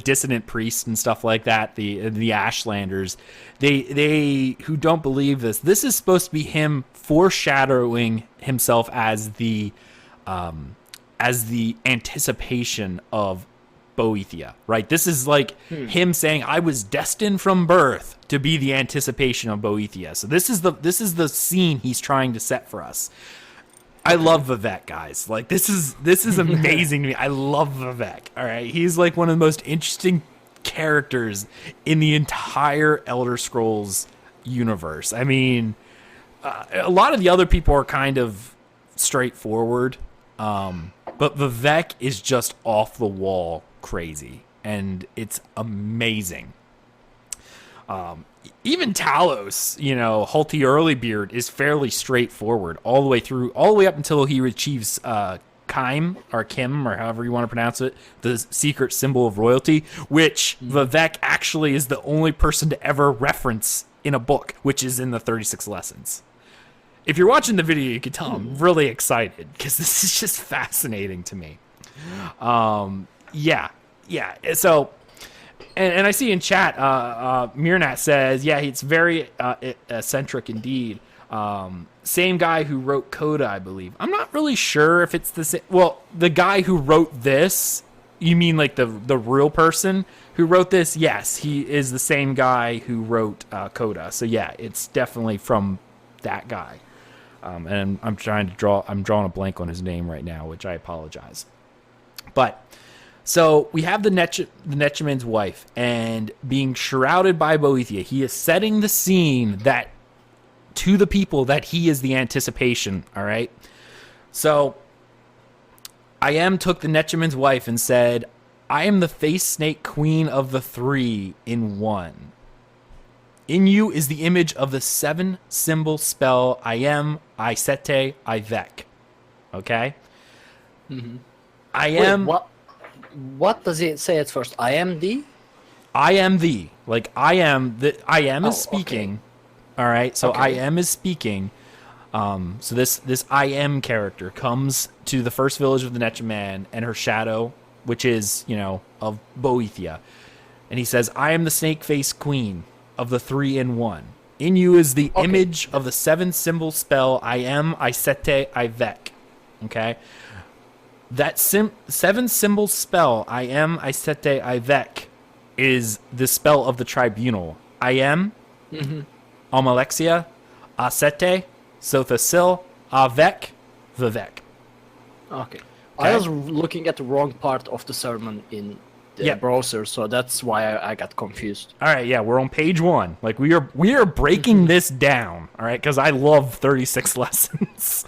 dissonant priests and stuff like that, the Ashlanders, they who don't believe this is supposed to be him foreshadowing himself as the anticipation of Boethia, right? This is like him saying, I was destined from birth to be the anticipation of Boethia. So this is the scene he's trying to set for us. I love Vivec, guys. Like, this is amazing to me. I love Vivec. All right, he's like one of the most interesting characters in the entire Elder Scrolls universe. I mean, a lot of the other people are kind of straightforward, but Vivec is just off the wall crazy, and it's amazing. Even Talos, Hulti Earlybeard is fairly straightforward all the way up until he achieves Kim or however you want to pronounce it, the secret symbol of royalty, which Vivec actually is the only person to ever reference in a book, which is in the 36 Lessons. If you're watching the video, you can tell I'm really excited because this is just fascinating to me. Yeah. So, and I see in chat, Mirnat says, yeah, it's very eccentric indeed. Same guy who wrote Coda, I believe. I'm not really sure if it's the same. Well, the guy who wrote this, you mean like the real person who wrote this? Yes, he is the same guy who wrote Coda. So yeah, it's definitely from that guy. And I'm drawing a blank on his name right now, which I apologize. But so we have the Netchiman's wife, and being shrouded by Boethia, he is setting the scene that to the people that he is the anticipation. All right. So I took the Netchiman's wife and said, I am the face snake queen of the 3 in 1. In you is the image of the 7-symbol spell I am, I sete, I vec. Okay? I am... Wait, what does it say at first? I am the? I am the. Like, I am... I am is speaking. Okay. All right? So Okay. I am is speaking. So this I am character comes to the first village of the Netchiman and her shadow, which is, of Boethia. And he says, I am the snake-faced queen of the 3-in-1. In you is the image of the 7-symbol spell I am, I sete, I vec. Okay? That 7-symbol spell I am, I sete, I vec is the spell of the tribunal. I am, Almalexia, Asete, Sothasil, Avec, Vivec. Okay. I was looking at the wrong part of the sermon in the browser, so that's why I got confused. All right, yeah, we're on page 1. Like we are breaking this down, all right? Because I love 36 lessons.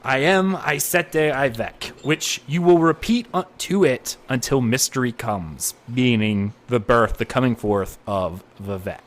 I am, I sete, I vec, which you will repeat to it until mystery comes, meaning the birth, the coming forth of Vivec.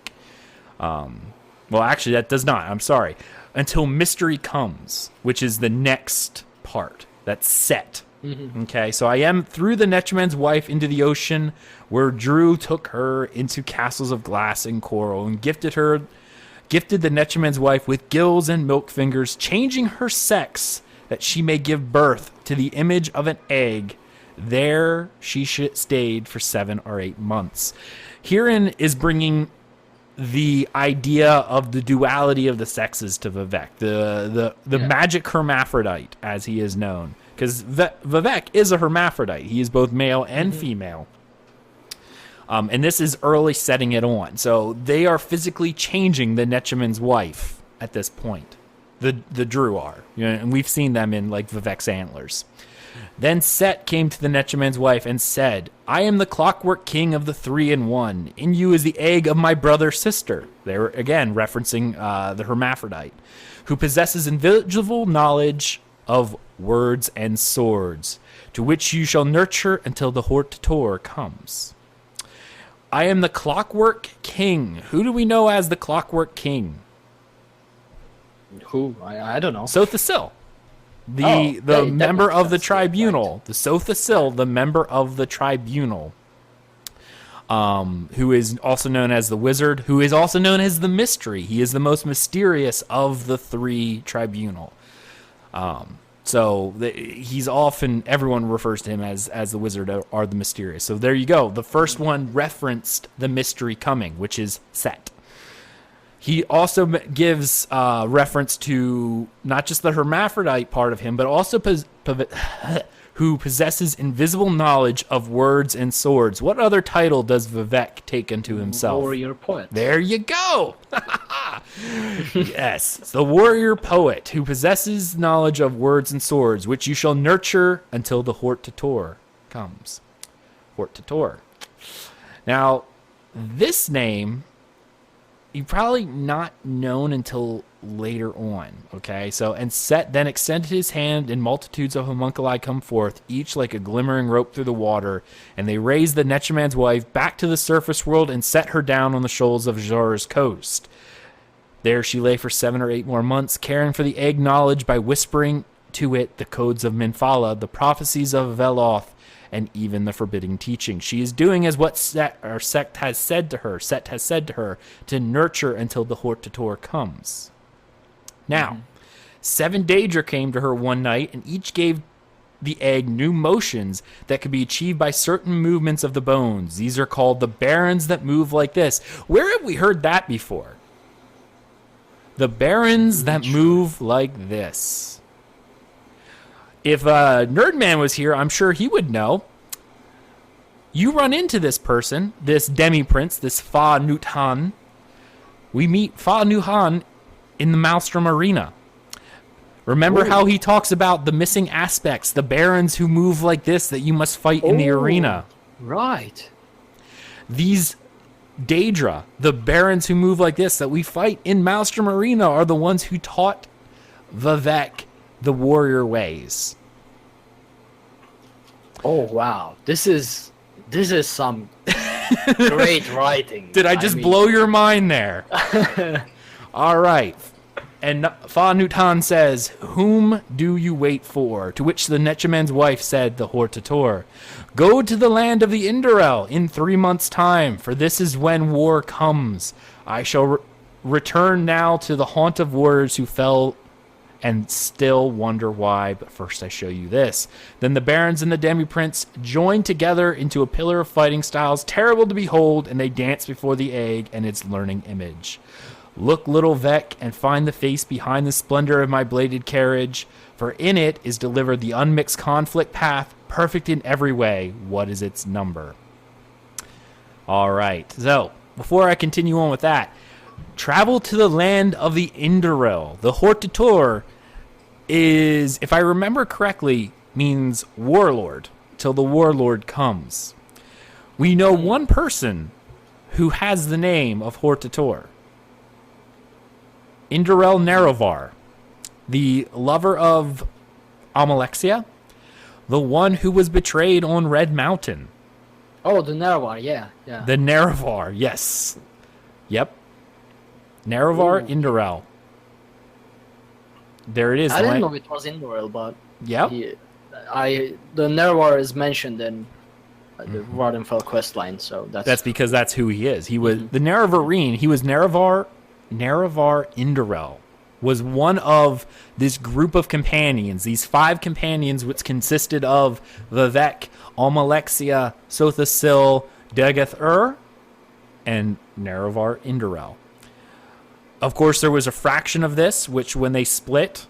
Well, actually, that does not. I'm sorry. Until mystery comes, which is the next part. That's set. Okay, so I am threw the Netchiman's wife into the ocean, where Drew took her into castles of glass and coral, and gifted the Netchiman's wife with gills and milk fingers, changing her sex that she may give birth to the image of an egg. There she stayed for 7 or 8 months. Herein is bringing the idea of the duality of the sexes to Vivec, the magic hermaphrodite, as he is known. Because Vivec is a hermaphrodite. He is both male and female. And this is early setting it on. So they are physically changing the Netchiman's wife at this point. The Drew are. And we've seen them in like Vivec's antlers. Then Set came to the Netchiman's wife and said, I am the clockwork king of the 3-in-1. In you is the egg of my brother sister. They were, again, referencing the hermaphrodite, who possesses invisible knowledge of words and swords, to which you shall nurture until the Hortator comes. I am the clockwork king. Who do we know as the clockwork king? Who? I don't know. Sothasil. The member of the tribunal, right. The Sothasil, the member of the tribunal, who is also known as the wizard, who is also known as the mystery. He is the most mysterious of the 3 tribunal. He's often, everyone refers to him as the wizard or the mysterious. So there you go. The first one referenced the mystery coming, which is Set. He also gives reference to not just the hermaphrodite part of him, but also who possesses invisible knowledge of words and swords. What other title does Vivec take unto himself? Warrior poet. There you go. Yes, it's the warrior poet who possesses knowledge of words and swords, which you shall nurture until the Hortator comes. Hortator. Now, this name, you probably not known until later on, okay? So, and Set then extended his hand, and multitudes of homunculi come forth, each like a glimmering rope through the water, and they raised the Netchiman's wife back to the surface world and set her down on the shoals of Zhor's coast. There she lay for 7 or 8 more months, caring for the egg knowledge by whispering to it the codes of Minfala, the prophecies of Veloth, and even the forbidding teaching. She is doing as what Set has said to her, to nurture until the Hortator comes. Now, 7 Daedra came to her one night, and each gave the egg new motions that could be achieved by certain movements of the bones. These are called the barons that move like this. Where have we heard that before? The barons that move like this. If Nerdman was here, I'm sure he would know. You run into this person, this demi-prince, this Fa Nuthan. We meet Fa Nuthan in the Maelstrom Arena. Remember how he talks about the missing aspects, the barons who move like this that you must fight in the arena. Right. These Daedra, the barons who move like this that we fight in Maelstrom Arena, are the ones who taught Vivec the warrior ways. Oh wow, this is some Great writing. Did I just blow your mind there? All right. And Fa Nutan says, "Whom do you wait for?" To which the Netchiman's wife said, the Hortator, "Go to the land of the Indorel in 3 months' time, for this is when war comes. I shall return now to the haunt of warriors who fell and still wonder why, but first I show you this." Then the barons and the demi-prince joined together into a pillar of fighting styles terrible to behold, and they danced before the egg and its learning image. "Look, little Vec, and find the face behind the splendor of my bladed carriage, for in it is delivered the unmixed conflict path, perfect in every way. What is its number?" All right, so before I continue on with that, travel to the land of the Indorel. The Hortator is, if I remember correctly, means warlord, till the warlord comes. We know one person who has the name of Hortator. Indorel Nerovar, the lover of Amalexia, the one who was betrayed on Red Mountain. Oh, the Narvar, yeah. The Nerovar, yes. Yep. Nerovar Indorel. There it is. I didn't know it was Indorel, but yep. The Narvar is mentioned in the Vardenfell questline, so that's because that's who he is. He was the Nerovarine. He was Nerovar Indorel, was one of this group of companions, these 5 companions, which consisted of Vivec, Almalexia, Sothasil, Degath and Nerovar Indorel. Of course, there was a fraction of this, which when they split,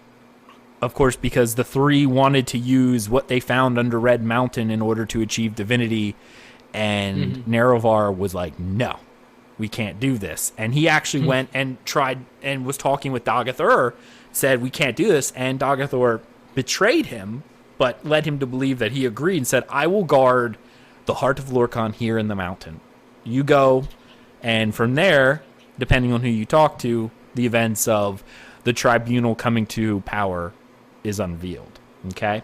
of course, because the 3 wanted to use what they found under Red Mountain in order to achieve divinity, and Nerovar was like, no, we can't do this. And he actually went and tried and was talking with Dagath, said, we can't do this. And Dagath betrayed him, but led him to believe that he agreed and said, I will guard the heart of Lorkhan here in the mountain. You go. And from there, depending on who you talk to, the events of the tribunal coming to power is unveiled. Okay?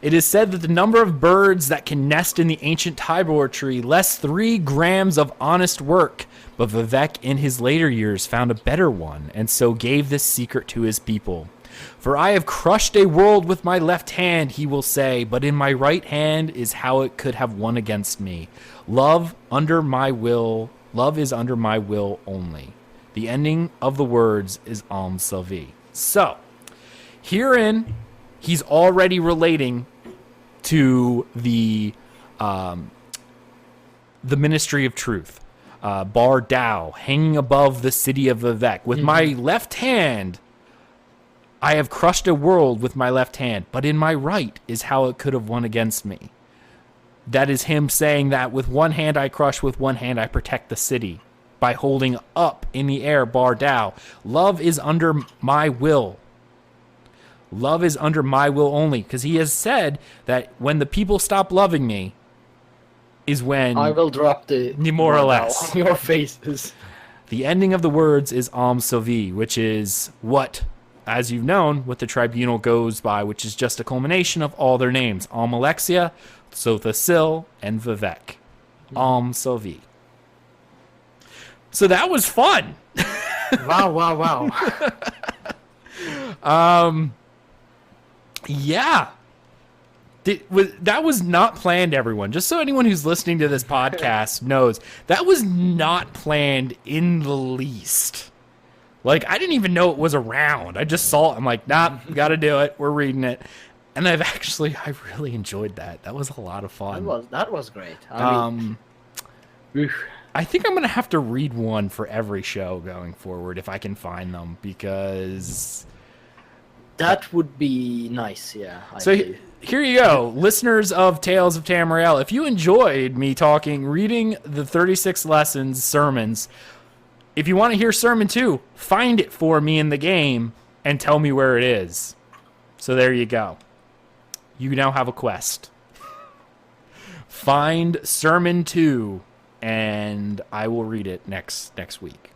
It is said that the number of birds that can nest in the ancient Tybor tree less 3 grams of honest work, but Vivec in his later years found a better one, and so gave this secret to his people. For I have crushed a world with my left hand, he will say, but in my right hand is how it could have won against me. Love is under my will only. The ending of the words is Am Sylvie. So, herein, he's already relating to the Ministry of Truth. Bar Dow, hanging above the city of Vivec. With my left hand, I have crushed a world with my left hand, but in my right is how it could have won against me. That is him saying that with one hand I crush, with one hand I protect the city. By holding up in the air Bar Dow. Love is under my will. Love is under my will only. Because he has said that when the people stop loving me is when I will drop the more or less on your faces. The ending of the words is Am Sylvie, which is what, as you've known, what the tribunal goes by, which is just a culmination of all their names. Almalexia, Sothasil, and Vivec. Am Sylvie. So that was fun. Wow. Yeah. That was not planned, everyone. Just so anyone who's listening to this podcast knows, that was not planned in the least. Like, I didn't even know it was around. I just saw it. I'm like, nah, gotta do it. We're reading it. And I really enjoyed that. That was a lot of fun. That was great. I think I'm going to have to read one for every show going forward if I can find them, because that would be nice, yeah. Here you go, listeners of Tales of Tamriel. If you enjoyed me reading the 36 lessons, sermons, if you want to hear sermon 2, find it for me in the game and tell me where it is. So there you go. You now have a quest. Find sermon 2. And I will read it next week.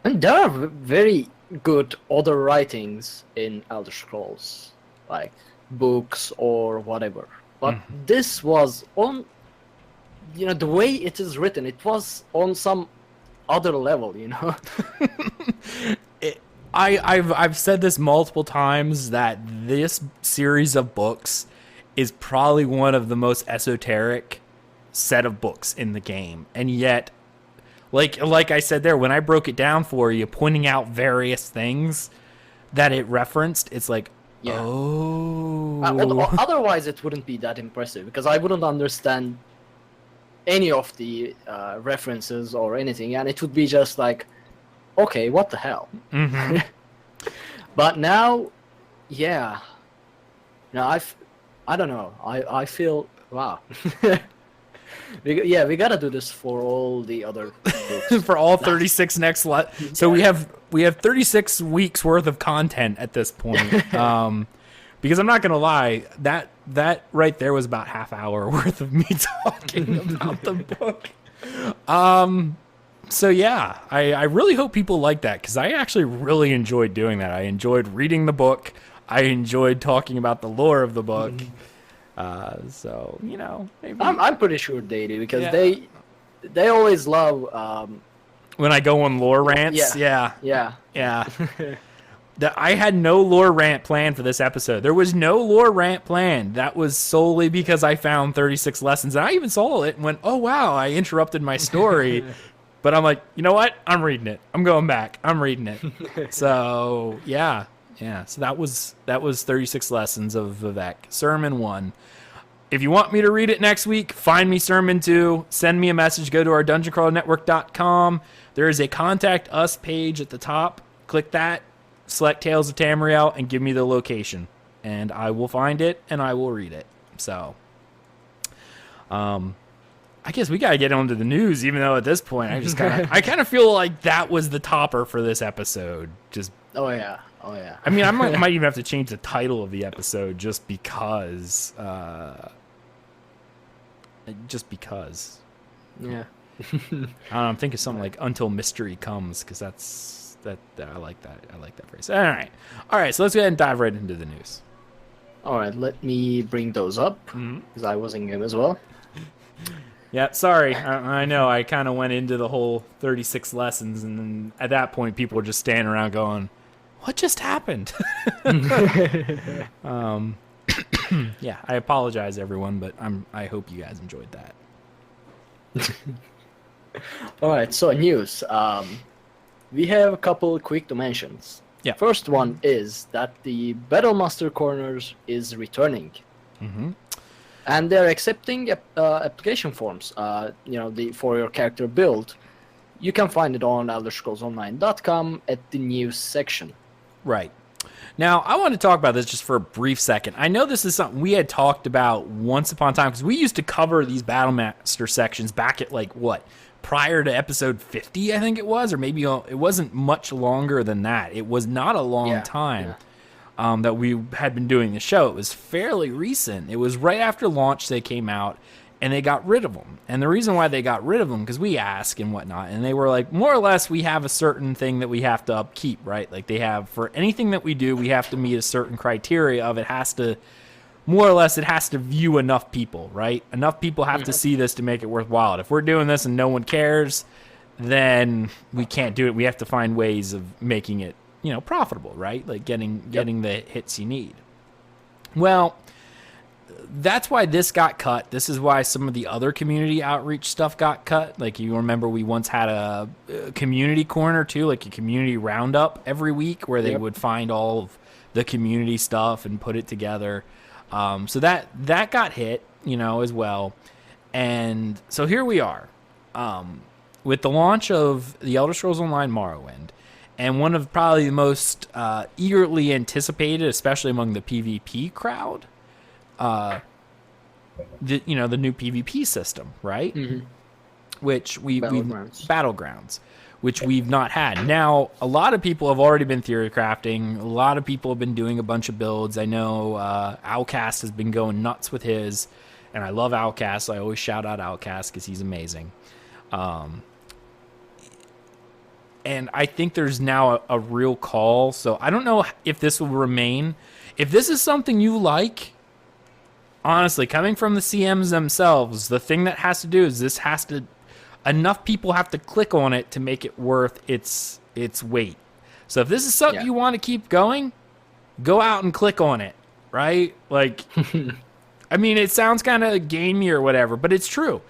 And there are very good other writings in Elder Scrolls, like books or whatever. But this was the way it is written, it was on some other level, you know. I've said this multiple times that this series of books is probably one of the most esoteric set of books in the game, and yet, like I said there, when I broke it down for you, pointing out various things that it referenced, it's like, Yeah. oh, Otherwise, it wouldn't be that impressive because I wouldn't understand any of the references or anything, and it would be just like, okay, what the hell? Mhm. But now, yeah, now I don't know. I feel wow. We gotta do this for all the other books. for all 36 next so we have 36 weeks worth of content at this point. Because I'm not gonna lie, that right there was about half hour worth of me talking about the book. So yeah, I really hope people like that, because I actually really enjoyed doing that. I enjoyed reading the book. I enjoyed talking about the lore of the book. So maybe I'm pretty sure they do because Yeah. they always love when I go on lore rants, yeah. I had no lore rant planned for this episode. There was no lore rant planned. That was solely because I found 36 lessons, and I even saw it and went, "Oh wow!" I interrupted my story. But I'm like, you know what? I'm reading it. I'm going back. I'm reading it. So yeah. So that was 36 lessons of Vivec. Sermon 1. If you want me to read it next week, find me Sermon 2. Send me a message. Go to our dungeoncrawlnetwork.com. There is a contact us page at the top. Click that. Select Tales of Tamriel and give me the location, and I will find it and I will read it. So, I guess we gotta get on to the news, even though at this point I kind of feel like that was the topper for this episode. Just Oh yeah. I mean, I might even have to change the title of the episode just because. Yeah. I don't know, I'm thinking something like "Until Mystery Comes," because that I like that. I like that phrase. All right. So let's go ahead and dive right into the news. All right, let me bring those up because I was in game as well. Yeah, sorry. I know I kind of went into the whole 36 lessons, and then at that point, people were just standing around going, "What just happened?" Yeah, I apologize, everyone, but I hope you guys enjoyed that. All right, so news. We have a couple quick dimensions. Yeah. First one is that the Battlemaster Corners is returning. Mm-hmm. And they're accepting application forms. For your character build. You can find it on ElderScrollsOnline.com at the news section. Right. Now, I want to talk about this just for a brief second. I know this is something we had talked about once upon a time, because we used to cover these Battlemaster sections back at, prior to episode 50, I think it was, or maybe it wasn't much longer than that. It was not a long time that we had been doing the show. It was fairly recent. It was right after launch they came out, and they got rid of them. And the reason why they got rid of them, because we asked and whatnot, and they were like, more or less, we have a certain thing that we have to upkeep, right? Like they have, for anything that we do, we have to meet a certain criteria of it has to, more or less, it has to view enough people, right? Enough people have to see this to make it worthwhile. If we're doing this and no one cares, then we can't do it. We have to find ways of making it, profitable, right? Like getting the hits you need. Well, that's why this got cut. This is why some of the other community outreach stuff got cut. Like, you remember we once had a community corner too, like a community roundup every week where they would find all of the community stuff and put it together. So that got hit, as well. And so here we are, with the launch of the Elder Scrolls Online Morrowind, and one of probably the most eagerly anticipated, especially among the PvP crowd, the new PvP system, right? Mm-hmm. Which Battlegrounds, which we've not had. Now, a lot of people have already been theory crafting. A lot of people have been doing a bunch of builds. I know Outcast has been going nuts with his, and I love Outcast. So I always shout out Outcast because he's amazing. And I think there's now a real call. So I don't know if this will remain. If this is something you like, honestly, coming from the CMs themselves, the thing that has to do is this has to enough people have to click on it to make it worth its weight. So if this is something you want to keep going, go out and click on it, right? Like, I mean, it sounds kind of gamey or whatever, but it's true.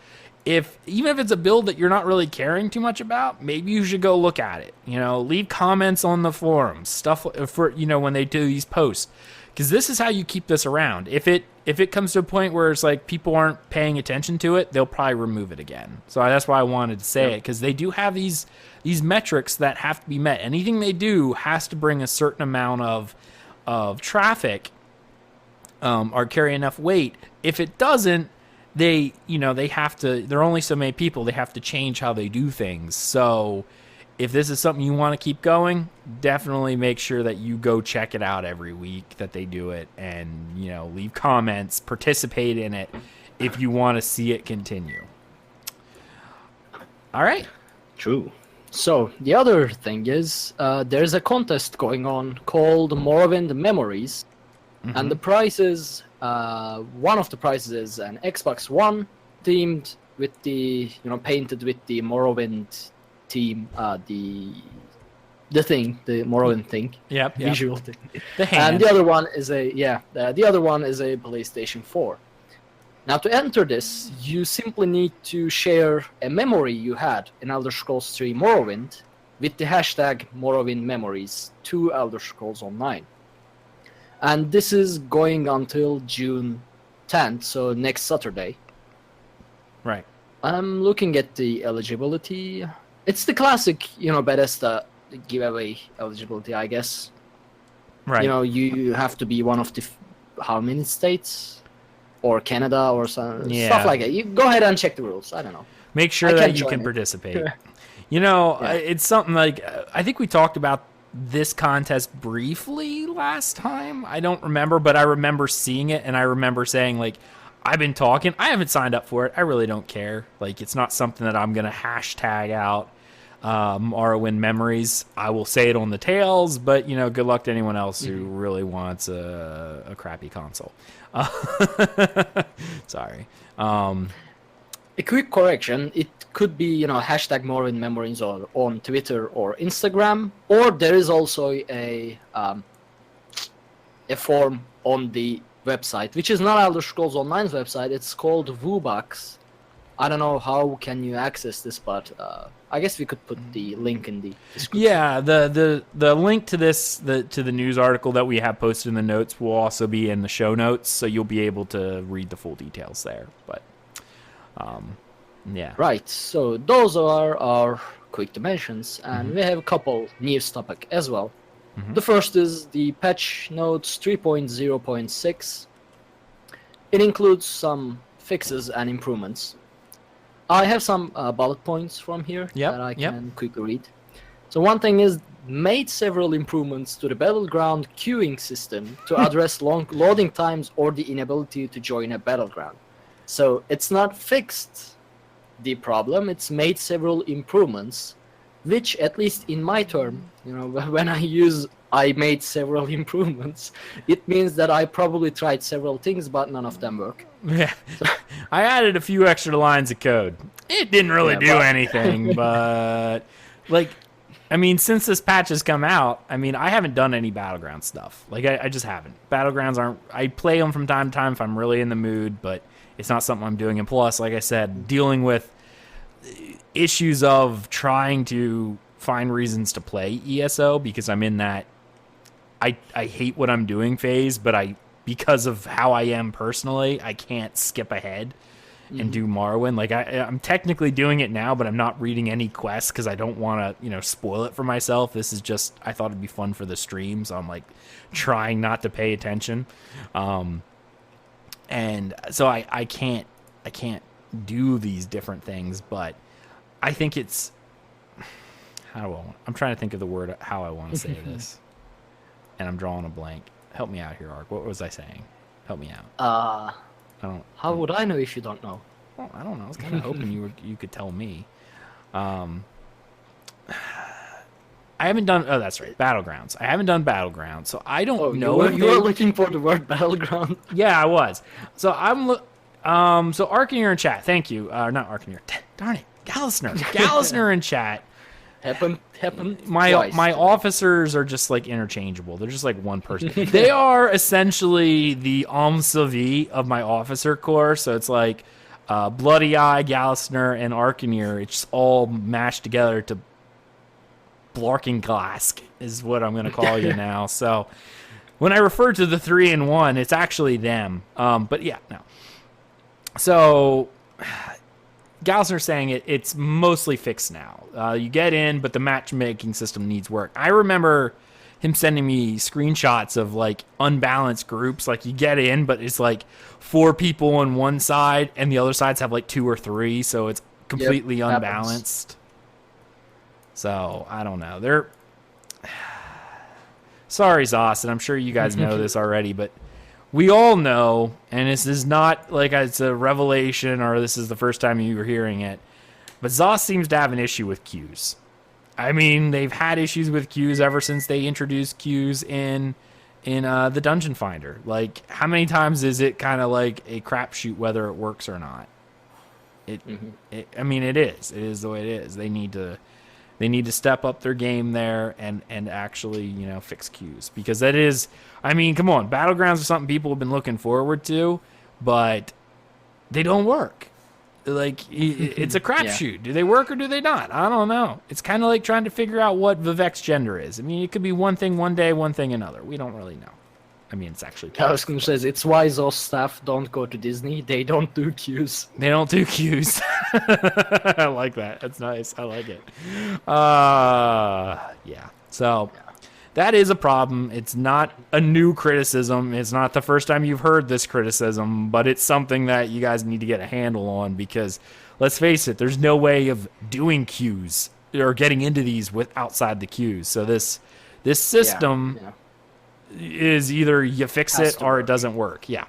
Even if it's a build that you're not really caring too much about, maybe you should go look at it. You know, leave comments on the forums, stuff for, you know, when they do these posts, because this is how you keep this around. If it comes to a point where it's like people aren't paying attention to it, they'll probably remove it again. So that's why I wanted to say it, because they do have these metrics that have to be met. Anything they do has to bring a certain amount of traffic or carry enough weight. If it doesn't, they have to, there are only so many people, they have to change how they do things. So if this is something you want to keep going, definitely make sure that you go check it out every week that they do it, and, you know, leave comments, participate in it if you want to see it continue. All right. True. So the other thing is there's a contest going on called Morrowind Memories, and the prizes, one of the prizes is an Xbox One themed with the, you know, painted with the Morrowind theme, the Morrowind thing, visual thing. The hand. And the other one is a PlayStation 4. Now, to enter this, you simply need to share a memory you had in Elder Scrolls 3 Morrowind with the hashtag Morrowind Memories to Elder Scrolls Online. And this is going until June 10th, so next Saturday. Right. I'm looking at the eligibility. It's the classic, you know, Bethesda giveaway eligibility, I guess. Right. You know, you have to be one of the how many states, or Canada, or some stuff like that. You go ahead and check the rules. I don't know. Make sure that you can participate. You know, it's something like, I think we talked about this contest briefly last time. I don't remember, but I remember seeing it, and I remember saying, like, I've been talking. I haven't signed up for it. I really don't care. Like, it's not something that I'm going to hashtag out Morrowind Memories. I will say it on the tails, but, you know, good luck to anyone else who really wants a crappy console. Sorry. A quick correction. It could be, you know, hashtag Morrowind Memories on Twitter or Instagram, or there is also a form on the website, which is not Elder Scrolls Online's website. It's called Woobox. I don't know how can you access this, but I guess we could put the link in the description. Yeah, the link to this, to the news article that we have posted in the notes will also be in the show notes, so you'll be able to read the full details there. But yeah. Right, so those are our quick dimensions, and we have a couple news topic as well. The first is the patch notes 3.0.6. It includes some fixes and improvements. I have some bullet points from here that I can quickly read. So one thing is, made several improvements to the Battleground queuing system to address long loading times or the inability to join a battleground. So it's not fixed the problem, it's made several improvements, which, at least in my term, you know, when I made several improvements, it means that I probably tried several things, but none of them work. Yeah. I added a few extra lines of code. It didn't really do anything, but, like, I mean, since this patch has come out, I mean, I haven't done any Battleground stuff. Like, I just haven't. Battlegrounds aren't, I play them from time to time if I'm really in the mood, but it's not something I'm doing. And plus, like I said, dealing with issues of trying to find reasons to play ESO, because I'm in that I hate what I'm doing phase, but because of how I am personally, I can't skip ahead and do Morrowind. Like, I'm technically doing it now, but I'm not reading any quests because I don't want to, you know, spoil it for myself. This is just, I thought it'd be fun for the stream, so I'm like trying not to pay attention. And so I can't do these different things, but I think it's, I'm trying to think of the word, how I want to say this, and I'm drawing a blank. Help me out here, Ark. What was I saying? Help me out. How would I know if you don't know? Well, I don't know. I was kind of hoping you could tell me. I haven't done. Oh, that's right, Battlegrounds. I haven't done Battlegrounds, so I don't know. You were looking for the word battleground. Yeah, I was. So so Arkhaniir in chat. Thank you. Not Arkhaniir. Darn it, Gallisner in chat. Happened. My twice today. officers are just like interchangeable. They're just like one person. They are essentially the Savi of my officer corps. So it's like Bloody Eye, Gallisner, and Arkhaniir. It's all mashed together to Blarkenglask is what I'm going to call you now. So when I refer to the 3-in-1, it's actually them. But yeah, no. So Gallisner's saying it's mostly fixed now. You get in, but the matchmaking system needs work. I remember him sending me screenshots of like unbalanced groups. Like you get in, but it's like 4 people on one side, and the other sides have like 2 or 3, so it's completely unbalanced. So I don't know. Sorry, Zos, and I'm sure you guys know this already, but we all know, and this is not like it's a revelation or this is the first time you were hearing it, but Zos seems to have an issue with queues. I mean, they've had issues with queues ever since they introduced queues in the Dungeon Finder. Like, how many times is it kind of like a crapshoot whether it works or not? I mean, it is. It is the way it is. They need to step up their game there and actually, fix queues. Because that is, I mean, come on, Battlegrounds are something people have been looking forward to, but they don't work. Like, it's a crapshoot. Do they work or do they not? I don't know. It's kind of like trying to figure out what Vivec's gender is. I mean, it could be one thing one day, one thing another. We don't really know. I mean, it's actually... I was going to say, it's why those staff don't go to Disney. They don't do queues. They don't do queues. I like that. That's nice. I like it. Yeah. So that is a problem. It's not a new criticism. It's not the first time you've heard this criticism, but it's something that you guys need to get a handle on because, let's face it, there's no way of doing queues or getting into these with outside the queues. So this system... is either you fix it or it doesn't work. Yeah.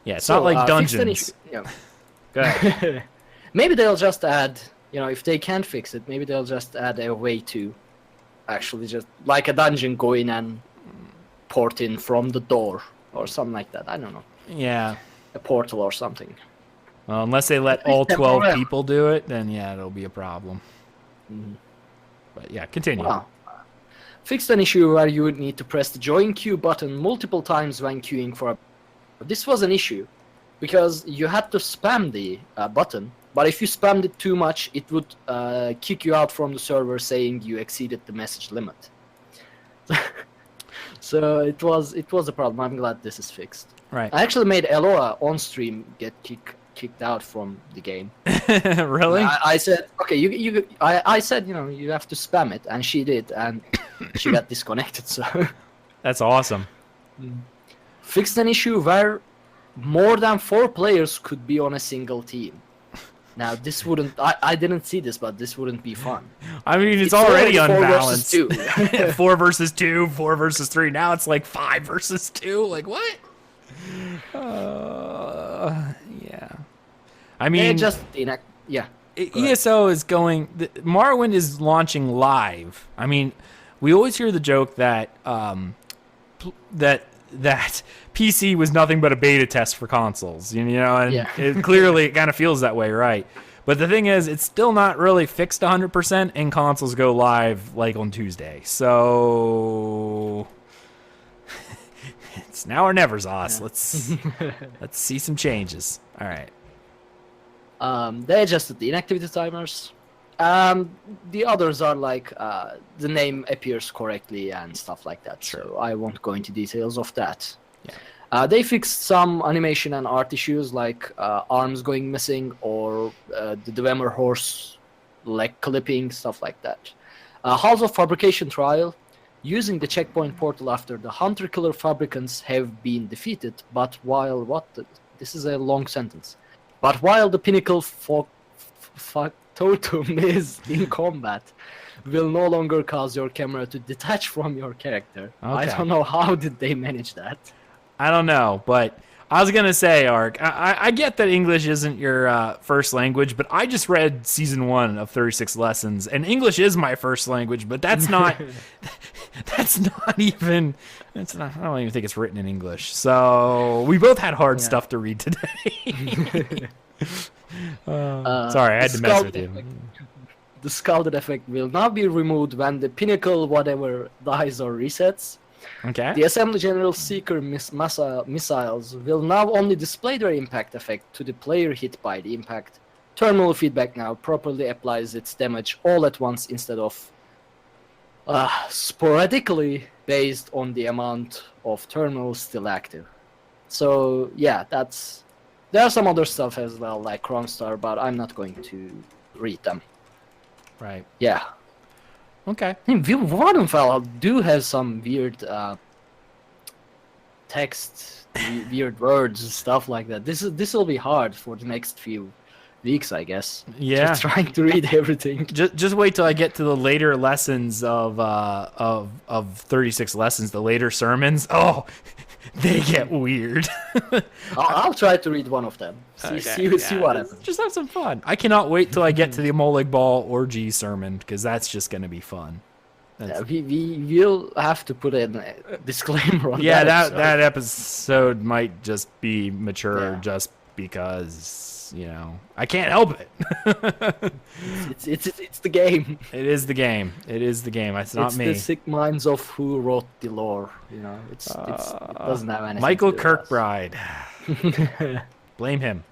It's not like dungeons. Yeah. Go ahead. Maybe they'll just add, if they can't fix it, maybe they'll just add a way to actually just, like a dungeon, go in and port in from the door or something like that. I don't know. Yeah. A portal or something. Well, unless they let all 12 people do it, then yeah, it'll be a problem. Mm-hmm. But yeah, continue. Wow. Fixed an issue where you would need to press the join queue button multiple times when queuing for a... This was an issue because you had to spam the button, but if you spammed it too much, it would kick you out from the server saying you exceeded the message limit. So it was a problem. I'm glad this is fixed. Right. I actually made Eloa on stream get kicked out from the game. Really? I said, okay, I said, you have to spam it, and she did, and she got disconnected. So that's awesome. Fixed an issue where more than 4 players could be on a single team. Now this wouldn't, I didn't see this, but this wouldn't be fun. I mean, it's already unbalanced. 4 versus 2. 4 versus 2, 4 versus 3. Now it's like 5 versus 2. Like what? Yeah. I mean, ESO is going. Morrowind is launching live. I mean, we always hear the joke that that PC was nothing but a beta test for consoles. And it clearly kind of feels that way, right? But the thing is, it's still not really fixed 100%, and consoles go live like on Tuesday. So it's now or never, Zos. Yeah. Let's see some changes. All right. They adjusted the inactivity timers. The others are like the name appears correctly and stuff like that. Sure. So I won't go into details of that. Yeah. They fixed some animation and art issues like arms going missing or the Dwemer horse leg clipping, stuff like that. Halls of Fabrication trial. Using the checkpoint portal after the hunter-killer fabricants have been defeated, but while this is a long sentence. But while the pinnacle totem is in combat, will no longer cause your camera to detach from your character. Okay. I don't know how did they manage that. I don't know, but I was gonna say, Ark. I get that English isn't your first language, but I just read season 1 of 36 Lessons, and English is my first language. But that's not. That's not even. That's not. I don't even think it's written in English. So we both had hard stuff to read today. Sorry, I had to mess with you. The scalded effect will now be removed when the pinnacle whatever dies or resets. Okay. The Assembly General Seeker missiles will now only display their impact effect to the player hit by the impact. Terminal feedback now properly applies its damage all at once instead of sporadically based on the amount of terminals still active. So yeah, there are some other stuff as well, like Chrome Star, but I'm not going to read them. Right. Yeah. Okay. Vattenfall do have some weird text, weird words and stuff like that. This will be hard for the next few weeks, I guess. Yeah. Just trying to read everything. Just wait till I get to the later lessons of 36 Lessons, the later sermons. Oh, they get weird. I'll try to read one of them. See what happens. Just have some fun. I cannot wait till I get to the Molig Ball orgy sermon, because that's just going to be fun. Yeah, we will have to put a disclaimer on that. That episode might just be mature just because, I can't help it. It's the game. It is the game. It's not me. It's the sick minds of who wrote the lore. It doesn't have anything. Michael to do with us. Kirkbride. Blame him.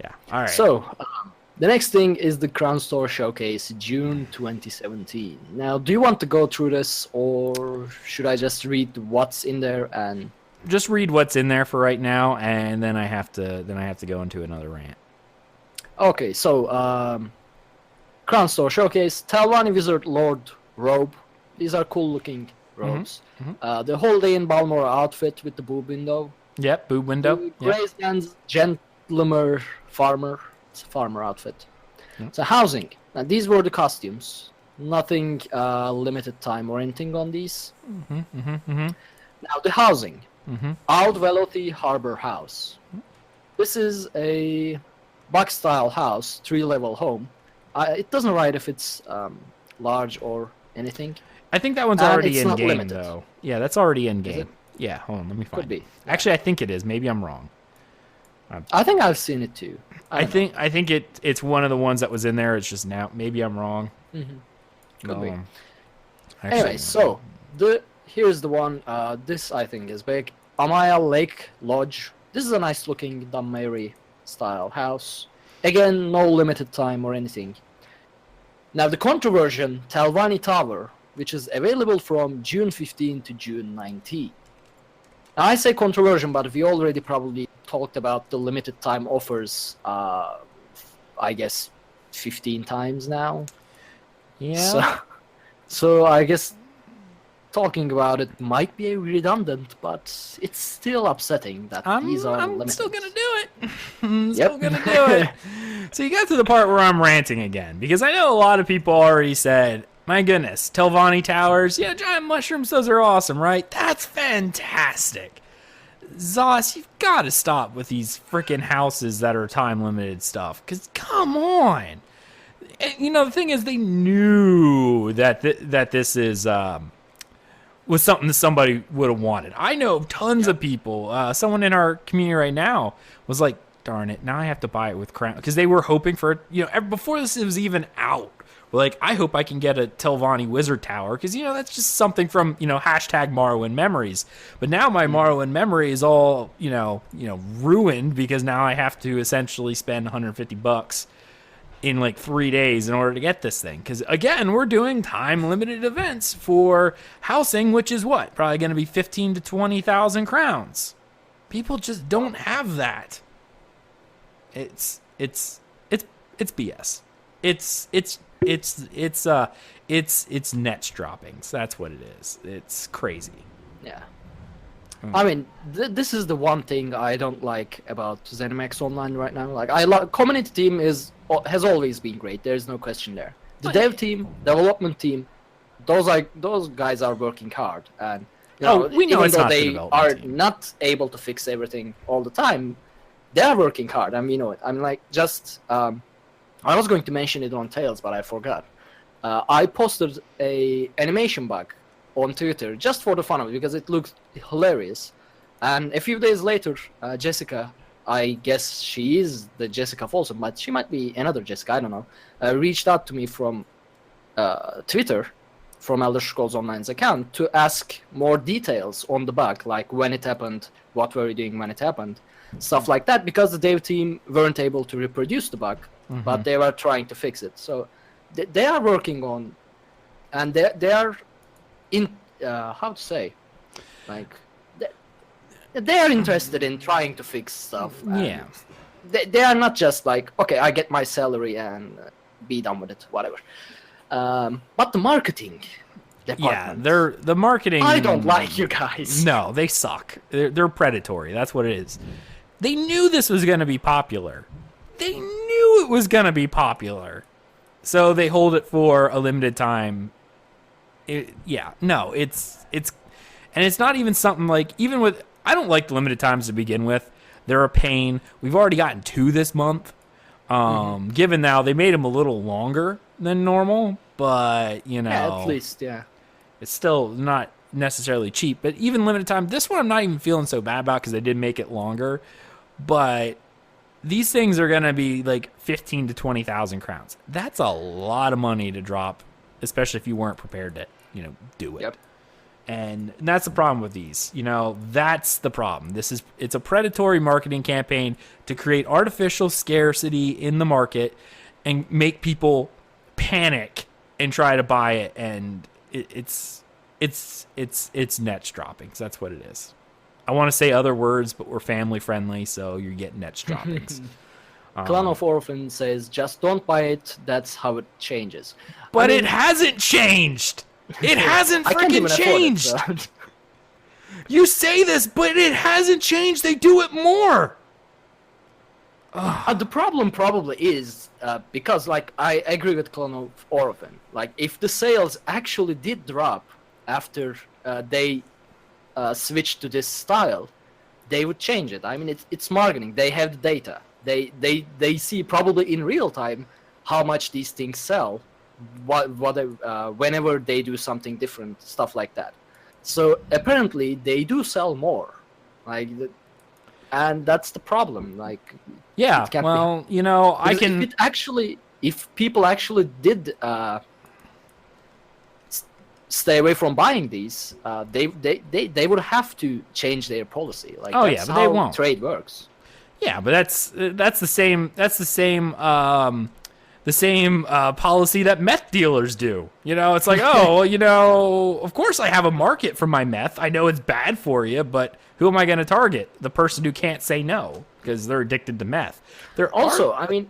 Yeah. All right. So, the next thing is the Crown Store Showcase, June 2017. Now, do you want to go through this, or should I just read what's in there and? Just read what's in there for right now, and then I have to go into another rant. Okay, so Crown Store Showcase, Talvani Wizard Lord robe. These are cool looking robes. Mm-hmm. The Holiday in Balmora outfit with the boob window. Yep, boob window. Graceland's Gentlemer Farmer. It's a farmer outfit. Yep. So housing. Now these were the costumes. Nothing limited time or anything on these. Now the housing. Old Velothi Harbor House. This is a box-style house, 3-level home. It doesn't write if it's large or anything. I think that one's already in game, limited. though. Yeah, that's already in game. Yeah, hold on, let me find Could be. it. Actually, I think it is. Maybe I'm wrong. I think I've seen it too. I think it's one of the ones that was in there. It's just now. Maybe I'm wrong. Could be. Actually, Anyway, so here's the one. This I think is big. Amaya Lake Lodge. This is a nice looking Dunmary style house. Again, no limited time or anything. Now the controversial Talvani Tower, which is available from June 15 to June 19. Now I say controversial, but we already probably talked about the limited time offers, I guess 15 times now. Yeah. So I guess talking about it might be redundant, but it's still upsetting that these are limited. I'm still gonna do it. I'm still gonna do it. So you got to the part where I'm ranting again, because I know a lot of people already said, my goodness, Telvanni Towers, yeah, giant mushrooms, those are awesome, right? That's fantastic. Zos, you've got to stop with these freaking houses that are time-limited stuff, because come on. And, the thing is, they knew that this is was something that somebody would have wanted. I know tons of people. Someone in our community right now was like, darn it, now I have to buy it with Crown. Because they were hoping for it, before this was even out. We're like, I hope I can get a Telvanni Wizard Tower, because, that's just something from, hashtag Morrowind memories. But now my Morrowind memory is all, ruined, because now I have to essentially spend $150 in like 3 days in order to get this thing. Because, again, we're doing time-limited events for housing, which is what? Probably going to be 15 to 20,000 crowns. People just don't have that. It's BS. It's nets droppings. That's what it is. It's crazy. Yeah. I mean, this is the one thing I don't like about ZeniMax Online right now. Like, community team has always been great. There's no question there. The dev team, development team, those guys are working hard, and We know even it's though not the they development are team. not able to fix everything all the time, they are working hard. I mean, you know it. I'm like just. I was going to mention it on Tales, but I forgot. I posted a animation bug on Twitter just for the fun of it because it looked hilarious. And a few days later, Jessica, I guess she is the Jessica Folsom, but she might be another Jessica, I don't know, reached out to me from Twitter, from Elder Scrolls Online's account, to ask more details on the bug, like when it happened, what were you doing when it happened, stuff like that, because the dev team weren't able to reproduce the bug, but they were trying to fix it. So they are working on, and they are in, how to say, like, they are interested in trying to fix stuff. Yeah. They are not just like, okay, I get my salary and be done with it, whatever. But the marketing department. Yeah, the marketing. I don't like you guys. No, they suck. They're predatory. That's what it is. They knew this was going to be popular. They knew it was going to be popular. So they hold it for a limited time. And it's not even something like, even with, I don't like the limited times to begin with. They're a pain. We've already gotten 2 this month. Given now they made them a little longer than normal, but Yeah, at least, yeah. it's still not necessarily cheap. But even limited time, this one I'm not even feeling so bad about because they did make it longer. But these things are gonna be like 15 to 20,000 crowns. That's a lot of money to drop, especially if you weren't prepared to, do it. Yep. And that's the problem with these. That's the problem. It's a predatory marketing campaign to create artificial scarcity in the market and make people panic and try to buy it. And it's nets droppings. That's what it is. I want to say other words, but we're family friendly, so you're getting nets droppings. Clan of Orphan says, just don't buy it, that's how it changes. But it hasn't changed. It hasn't I can't even freaking afford changed. it, so- You say this, but it hasn't changed. They do it more. The problem probably is because, like, I agree with Clan of Orphan. Like, if the sales actually did drop after they switched to this style, they would change it. I mean, it's marketing. They have the data. They see probably in real time how much these things sell, whenever they do something different, stuff like that. So apparently they do sell more, and that's the problem. Like, Yeah, it can't well, be. I Because can. if people actually did stay away from buying these, they would have to change their policy. Like, Oh, that's yeah, but how they won't. trade works. Yeah, but that's the same. That's the same. The same policy that meth dealers do. It's like, of course I have a market for my meth. I know it's bad for you, but who am I going to target? The person who can't say no because they're addicted to meth. Also, I mean,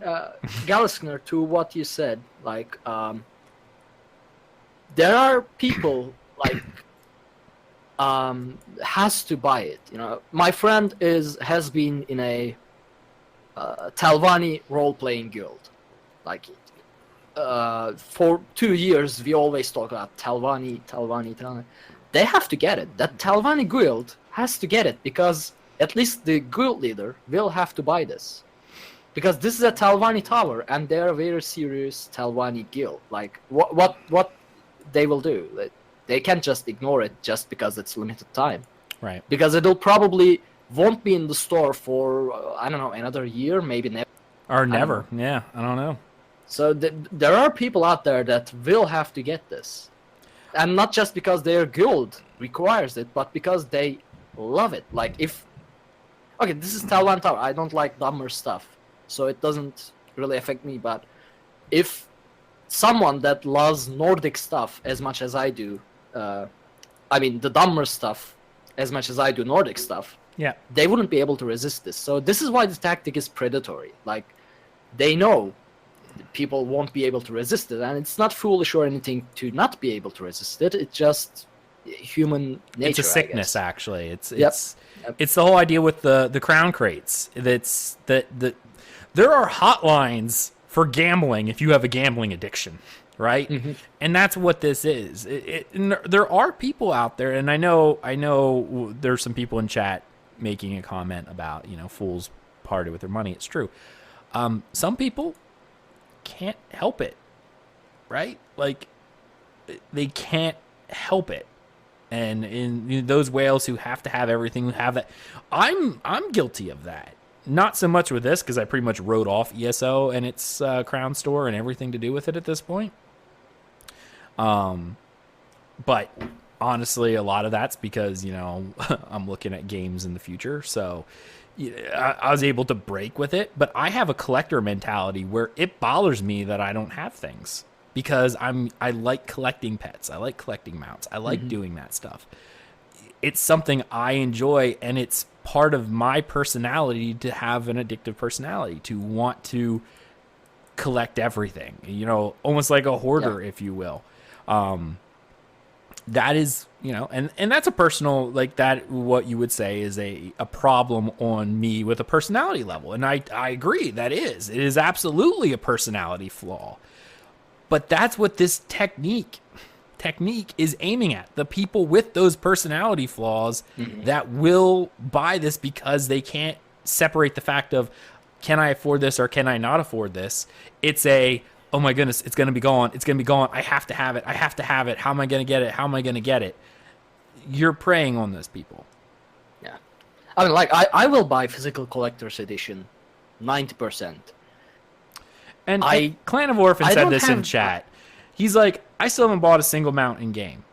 Galiskner, to what you said, like, there are people like has to buy it. My friend has been in a Talvani role-playing guild. Like, for 2 years, we always talk about Talvani. They have to get it. That Talvani guild has to get it because at least the guild leader will have to buy this. Because this is a Talvani tower, and they're a very serious Talvani guild. Like, what they will do? They can't just ignore it just because it's limited time. Right. Because it'll probably won't be in the store for, I don't know, another year, maybe never. Or never. Yeah, I don't know. So there are people out there that will have to get this. And not just because their guild requires it, but because they love it. Like, okay, this is Talvan Tower. I don't like dumber stuff, so it doesn't really affect me. But if someone that loves Nordic stuff as much as I do, I mean, the dumber stuff as much as I do Nordic stuff, Yeah. they wouldn't be able to resist this. So this is why the tactic is predatory. Like, they know people won't be able to resist it, and it's not foolish or anything to not be able to resist it. It's just human nature. It's a I sickness, guess. actually. It's Yep. it's the whole idea with the crown crates. That there are hotlines for gambling if you have a gambling addiction. right? And that's what this is. And there are people out there, and I know there's some people in chat making a comment about, fools party with their money. It's true. Some people can't help it, right? Like, they can't help it. And in those whales who have to have everything, who have that, I'm guilty of that. Not so much with this, because I pretty much wrote off ESO and its Crown Store and everything to do with it at this point. But honestly, a lot of that's because, I'm looking at games in the future. So I was able to break with it, but I have a collector mentality where it bothers me that I don't have things, because I like collecting pets. I like collecting mounts. I like doing that stuff. It's something I enjoy, and it's part of my personality to have an addictive personality, to want to collect everything, almost like a hoarder, if you will. That is, and that's a personal, like, that, what you would say is a problem on me with a personality level. And I agree, it is absolutely a personality flaw. But that's what this technique is aiming at. The people with those personality flaws that will buy this because they can't separate the fact of, can I afford this or can I not afford this? It's oh my goodness, it's going to be gone. It's going to be gone. I have to have it. I have to have it. How am I going to get it? How am I going to get it? You're preying on those people. Yeah. I mean, like, I will buy physical collector's edition 90%. And Clan of Orphan said this in chat. He's like, I still haven't bought a single mount in game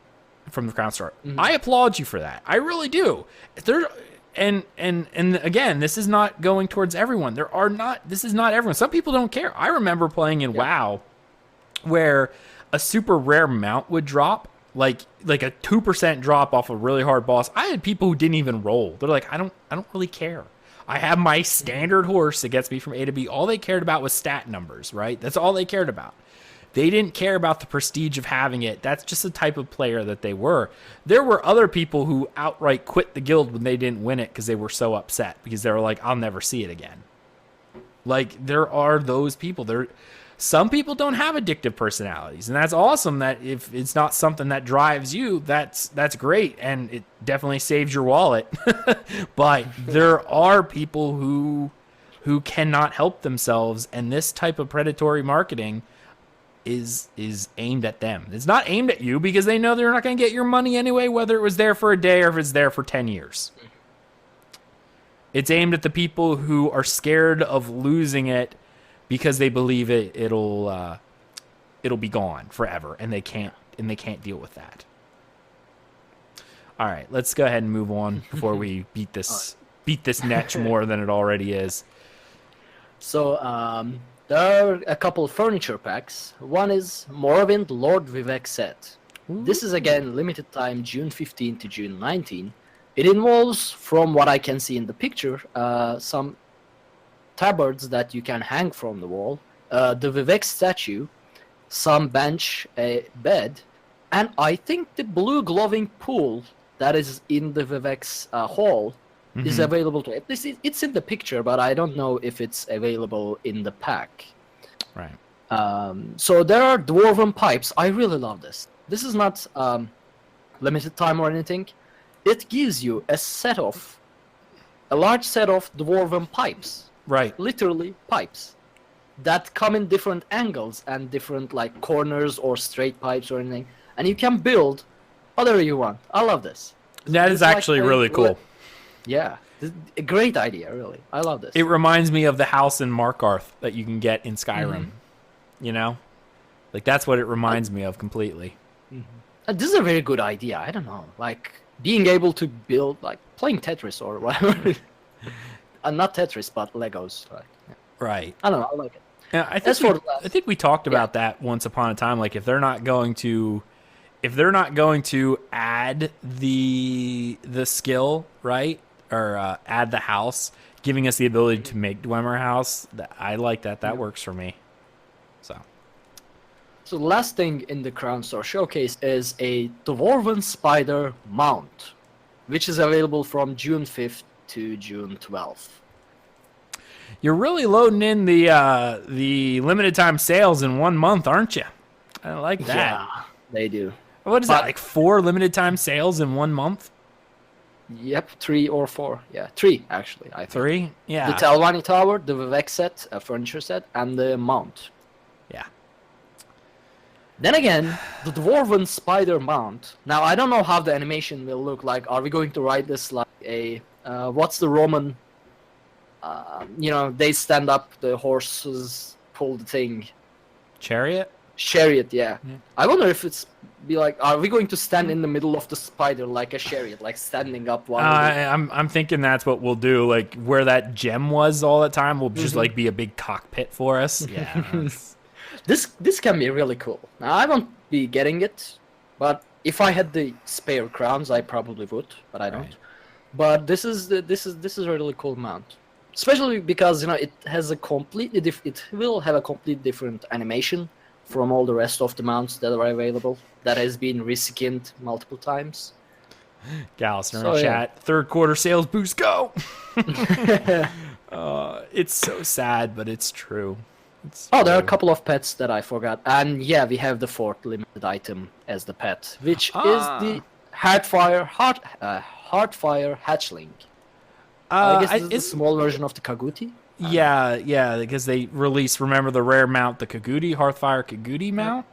from the Crown Store. I applaud you for that. I really do. And again, this is not going towards everyone. This is not everyone. Some people don't care. I remember playing in WoW where a super rare mount would drop, like a 2% drop off a really hard boss. I had people who didn't even roll. They're like, I don't really care. I have my standard horse that gets me from A to B. All they cared about was stat numbers, right? That's all they cared about. They didn't care about the prestige of having it. That's just the type of player that they were. There were other people who outright quit the guild when they didn't win it because they were so upset, because they were like, I'll never see it again. Like, there are those people. Some people don't have addictive personalities, and that's awesome. That if it's not something that drives you, that's great, and it definitely saves your wallet. But there are people who cannot help themselves, and this type of predatory marketing is aimed at them. It's not aimed at you, because they know they're not going to get your money anyway, whether it was there for a day or if it's there for 10 years. It's aimed at the people who are scared of losing it because they believe it'll be gone forever, and they can't deal with that. All right, let's go ahead and move on before we beat this Netch more than it already is. So there are a couple of furniture packs. One is Morrowind Lord Vivec set. This is again limited time, June 15 to June 19. It involves, from what I can see in the picture, some tabards that you can hang from the wall, the Vivec statue, some bench, a bed, and I think the blue glowing pool that is in the Vivec's hall is available to it. It's in the picture, but I don't know if it's available in the pack. Right. So there are Dwarven pipes. I really love this. This is not limited time or anything. It gives you a large set of Dwarven pipes. Right. Literally pipes that come in different angles and different, like, corners or straight pipes or anything. And you can build whatever you want. I love this. That is actually really cool. Yeah, a great idea, really. I love this. It reminds me of the house in Markarth that you can get in Skyrim. Like, that's what it reminds me of completely. This is a very good idea. I don't know, like, being able to build, like, playing Tetris or whatever. Not Tetris, but Legos. Like, yeah. Right. I don't know. I like it. Yeah, I think we talked about that once upon a time. Like, if they're not going to add the skill, right, or add the house, giving us the ability to make Dwemer house, I like that. That works for me. So the last thing in the Crown Store showcase is a Dwarven Spider mount, which is available from June 5th to June 12th. You're really loading in the limited time sales in 1 month, aren't you? I like that. Yeah, they do. What is that, like 4 limited time sales in 1 month? Yep, 3 or 4. Yeah, 3 actually. I think. 3? Yeah. The Telvanni Tower, the Vivec set, a furniture set, and the mount. Yeah. Then again, the Dwarven Spider Mount. Now, I don't know how the animation will look like. Are we going to write this like a... what's the Roman... they stand up, the horses pull the thing. Chariot? Chariot, yeah. I wonder if it's... be like, are we going to stand in the middle of the spider like a chariot, like standing up while... I'm thinking that's what we'll do. Like, where that gem was all the time will just, like, be a big cockpit for us. Yeah. This can be really cool. Now, I won't be getting it, but if I had the spare crowns, I probably would, but I don't. Right. But this is a really cool mount, especially because it has a completely it will have a completely different animation from all the rest of the mounts that are available. That has been reskinned multiple times. Gallus in our chat. Third quarter sales boost, go! It's so sad, but it's true. There are a couple of pets that I forgot. And yeah, we have the 4th limited item as the pet, which is the Heartfire Hatchling. I guess this is a small version of the Kaguti. Yeah, because they released, remember the rare mount, the Kaguti, Hearthfire Kaguti mount?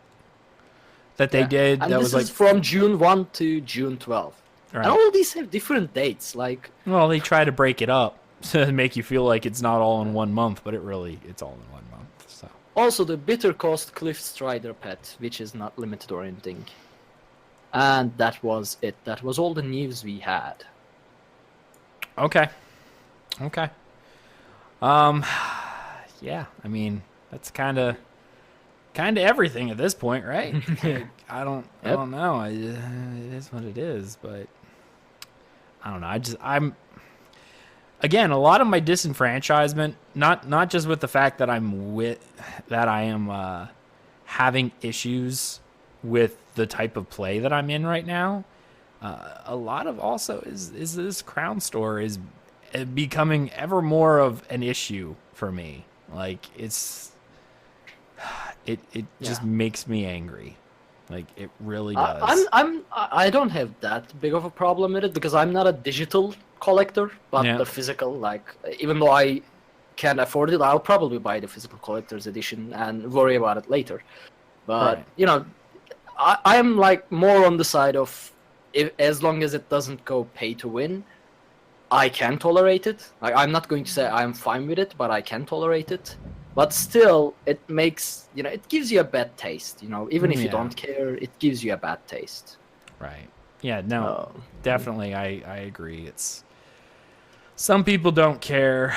That they did. And that this was is from June 1 to June 12. Right. And all of these have different dates. Well, they try to break it up to make you feel like it's not all in 1 month, but it's all in 1 month. So. Also, the Bitter Coast Cliff Strider pet, which is not limited or anything. And that was it. That was all the news we had. Okay. Yeah, I mean, that's kind of everything at this point, right? I don't know. It is what it is, but I don't know. I'm again, a lot of my disenfranchisement, not just with the fact that I am having issues with the type of play that I'm in right now. A lot of also is this crown store is becoming ever more of an issue for me. Like it just makes me angry. Like it really does. I don't have that big of a problem with it because I'm not a digital collector, but the physical. Like even though I can't afford it, I'll probably buy the physical collector's edition and worry about it later. But I am like more on the side of as long as it doesn't go pay to win, I can tolerate it. Like, I'm not going to say I'm fine with it, but I can tolerate it. But still, it makes, it gives you a bad taste, Even if you don't care, it gives you a bad taste. Right. Yeah, no, definitely, I agree. Some people don't care.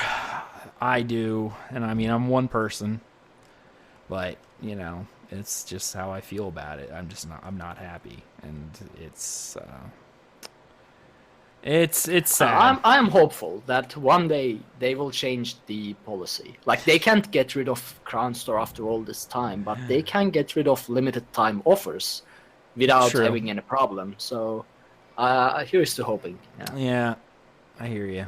I do. And I mean, I'm one person. But, it's just how I feel about it. I'm not happy. And it's sad. I'm hopeful that one day they will change the policy. Like, they can't get rid of Crown Store after all this time, but they can get rid of limited time offers without having any problem. So, here's to hoping. Yeah, I hear you.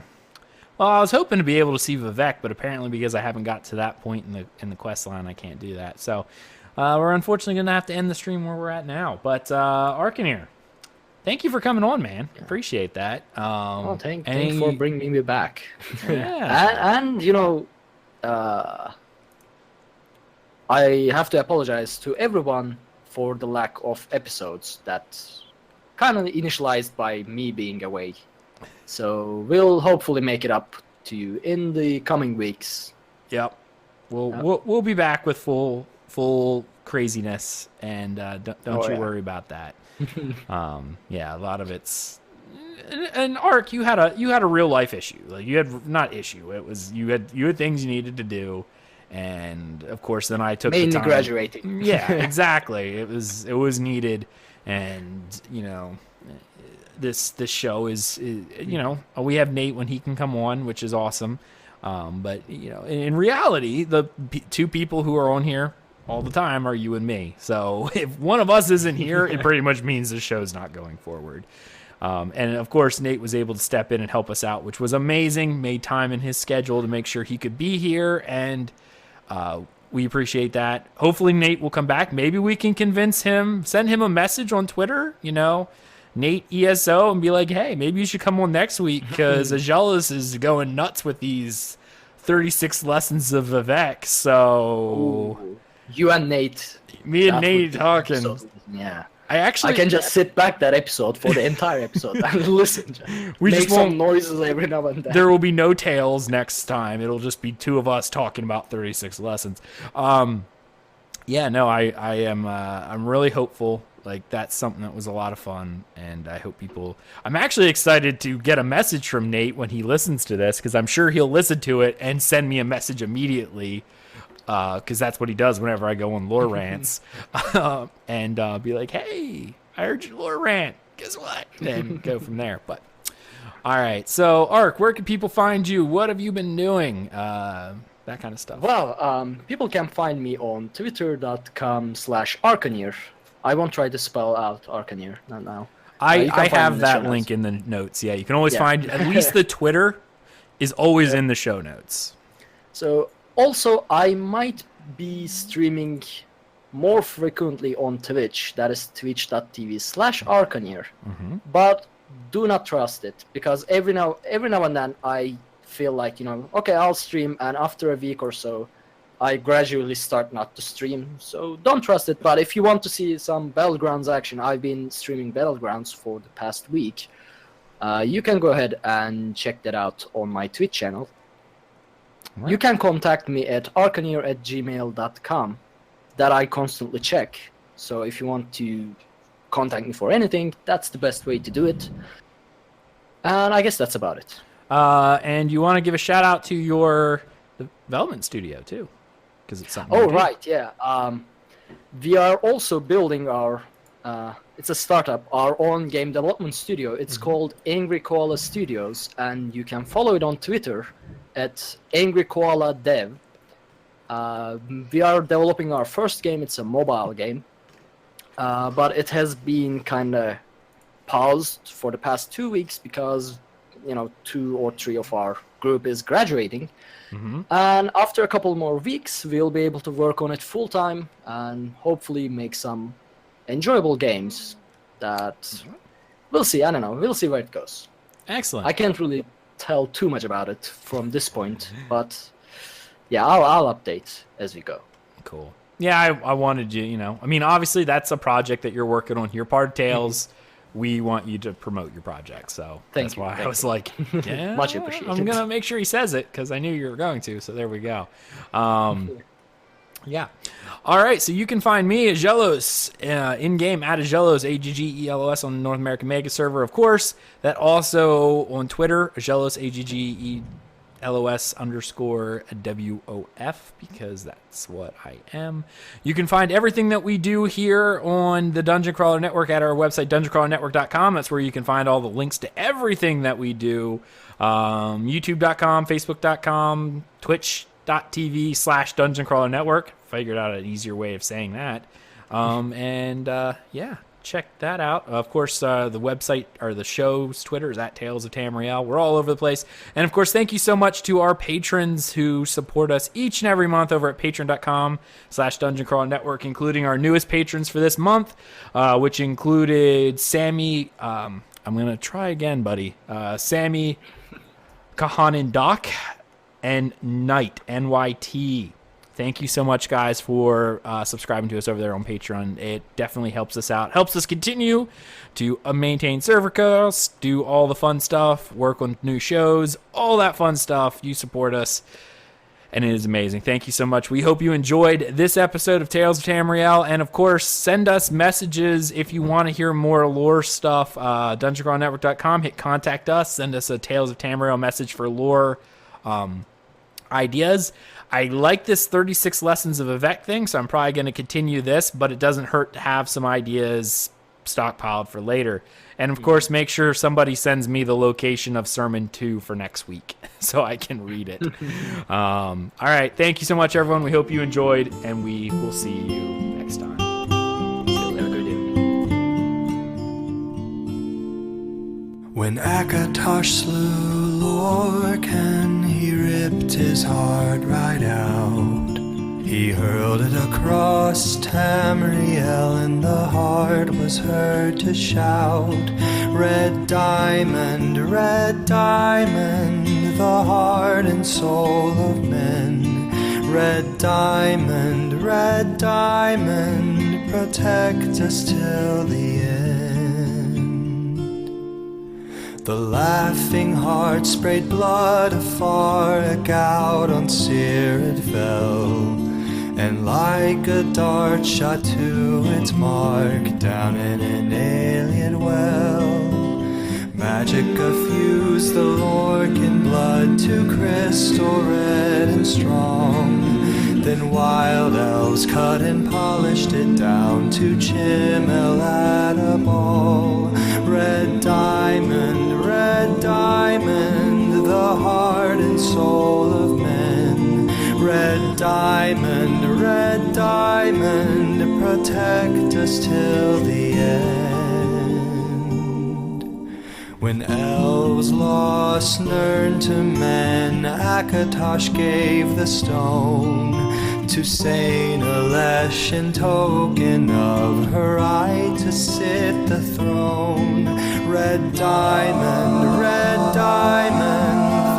Well, I was hoping to be able to see Vivec, but apparently because I haven't got to that point in the quest line, I can't do that. So, we're unfortunately going to have to end the stream where we're at now. But, Arkhaniir, thank you for coming on, man. Appreciate that. Thanks for bringing me back. Yeah. and I have to apologize to everyone for the lack of episodes that kind of initialized by me being away. So we'll hopefully make it up to you in the coming weeks. Yep. We'll be back with full craziness, and don't you worry about that. A lot of it's and Ark, you had a real life issue. Like you had not issue. It was you had things you needed to do, and of course then I took mainly the time. Graduating. Yeah, exactly. It was needed, and this show is we have Nate when he can come on, which is awesome. But in reality, the two people who are on here all the time are you and me. So if one of us isn't here, it pretty much means the show's not going forward. And of course, Nate was able to step in and help us out, which was amazing. Made time in his schedule to make sure he could be here, and We appreciate that. Hopefully Nate will come back. Maybe we can convince him, send him a message on Twitter, Nate ESO, and be like, hey, maybe you should come on next week because Aggelos is going nuts with these 36 lessons of Vivec. So Ooh. You and Nate. me and That Nate would be talking. so- yeah. I can just sit back that episode for the entire episode and listen. We Make just some won't- noises every now and then. There will be no tales next time. It'll just be two of us talking about 36 lessons. Yeah, no, I am. I'm really hopeful. Like that's something that was a lot of fun, and I hope people. I'm actually excited to get a message from Nate when he listens to this because I'm sure he'll listen to it and send me a message immediately. Because that's what he does whenever I go on lore rants, and be like, "Hey, I heard your lore rant. Guess what?" And go from there. But all right, so Ark, where can people find you? What have you been doing? That kind of stuff. Well, people can find me on twitter.com/Arkhaniir. I won't try to spell out Arkhaniir, not now. You can I find me have in the that show link notes. in the notes. Yeah, you can always Yeah. find at least the Twitter is always in the show notes. So, also, I might be streaming more frequently on Twitch. That is twitch.tv/Arkhaniir. But do not trust it because every now and then I feel like okay, I'll stream, and after a week or so, I gradually start not to stream. So don't trust it. But if you want to see some Battlegrounds action, I've been streaming Battlegrounds for the past week. You can go ahead and check that out on my Twitch channel. Right. You can contact me at arkhaniir@gmail.com. That I constantly check. So if you want to contact me for anything, that's the best way to do it. And I guess that's about it. And you want to give a shout out to your development studio too, because it's something. Oh, you do. right, yeah. We are also building our, it's a startup, our own game development studio. It's called Angry Koala Studios, and you can follow it on Twitter at Angry Koala Dev. We are developing our first game. It's a mobile game, but it has been kind of paused for the past 2 weeks because 2 or 3 of our group is graduating. And after a couple more weeks, we'll be able to work on it full time and hopefully make some enjoyable games that we'll see. I don't know. We'll see where it goes. Excellent. I can't really tell too much about it from this point, but yeah, I'll update as we go. Cool. Yeah, I wanted you, I mean, obviously that's a project that you're working on here. Part of Tales, we want you to promote your project. So Thank that's you, why I thank was you. like, yeah, Much appreciated. I'm going to make sure he says it because I knew you were going to. So there we go. Yeah. All right. So you can find me, Aggelos, in-game at Aggelos, Aggelos on the North American Mega server, of course. That also on Twitter, Aggelos, AGGELOS_WOF, because that's what I am. You can find everything that we do here on the Dungeon Crawler Network at our website, dungeoncrawlernetwork.com. That's where you can find all the links to everything that we do. YouTube.com, Facebook.com, Twitch.tv/Dungeon Crawler Network. Figured out an easier way of saying that. Yeah, check that out. Of course, the website or the show's Twitter is at Tales of Tamriel. We're all over the place. And of course, thank you so much to our patrons who support us each and every month over at patreon.com/Dungeon Crawler Network, including our newest patrons for this month, which included Sammy. I'm going to try again, buddy. Sammy Kahanin Doc and Knight, NYT. Thank you so much, guys, for subscribing to us over there on Patreon. It definitely helps us out. Helps us continue to maintain server costs, do all the fun stuff, work on new shows, all that fun stuff. You support us, and it is amazing. Thank you so much. We hope you enjoyed this episode of Tales of Tamriel. And, of course, send us messages if you want to hear more lore stuff. DungeonCrawlNetwork.com. Hit Contact Us. Send us a Tales of Tamriel message for lore ideas. I like this 36 Lessons of Vivec thing, so I'm probably going to continue this, but it doesn't hurt to have some ideas stockpiled for later. And, of course, make sure somebody sends me the location of Sermon 2 for next week so I can read it. All right. Thank you so much, everyone. We hope you enjoyed, and we will see you next time. Have a good evening. When Akatosh slew Lorcan, he ripped his heart right out. He hurled it across Tamriel, and the heart was heard to shout, red diamond, the heart and soul of men. Red diamond, protect us till the end. The laughing heart sprayed blood afar, a gout on Seer it fell, and like a dart shot to its mark down in an alien well. Magicka fused the Lorcan blood to crystal red and strong. Then wild elves cut and polished it down to chimel at a ball. Red diamond, the heart and soul of men. Red diamond, protect us till the end. When elves lost Nirn to men, Akatosh gave the stone to Saint Elesh in token of her right to sit the throne. Red diamond,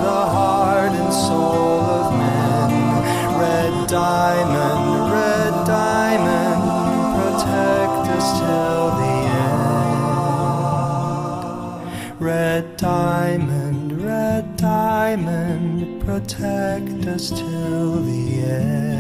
the heart and soul of men. Red diamond, protect us till the end. Red diamond, protect us till the end.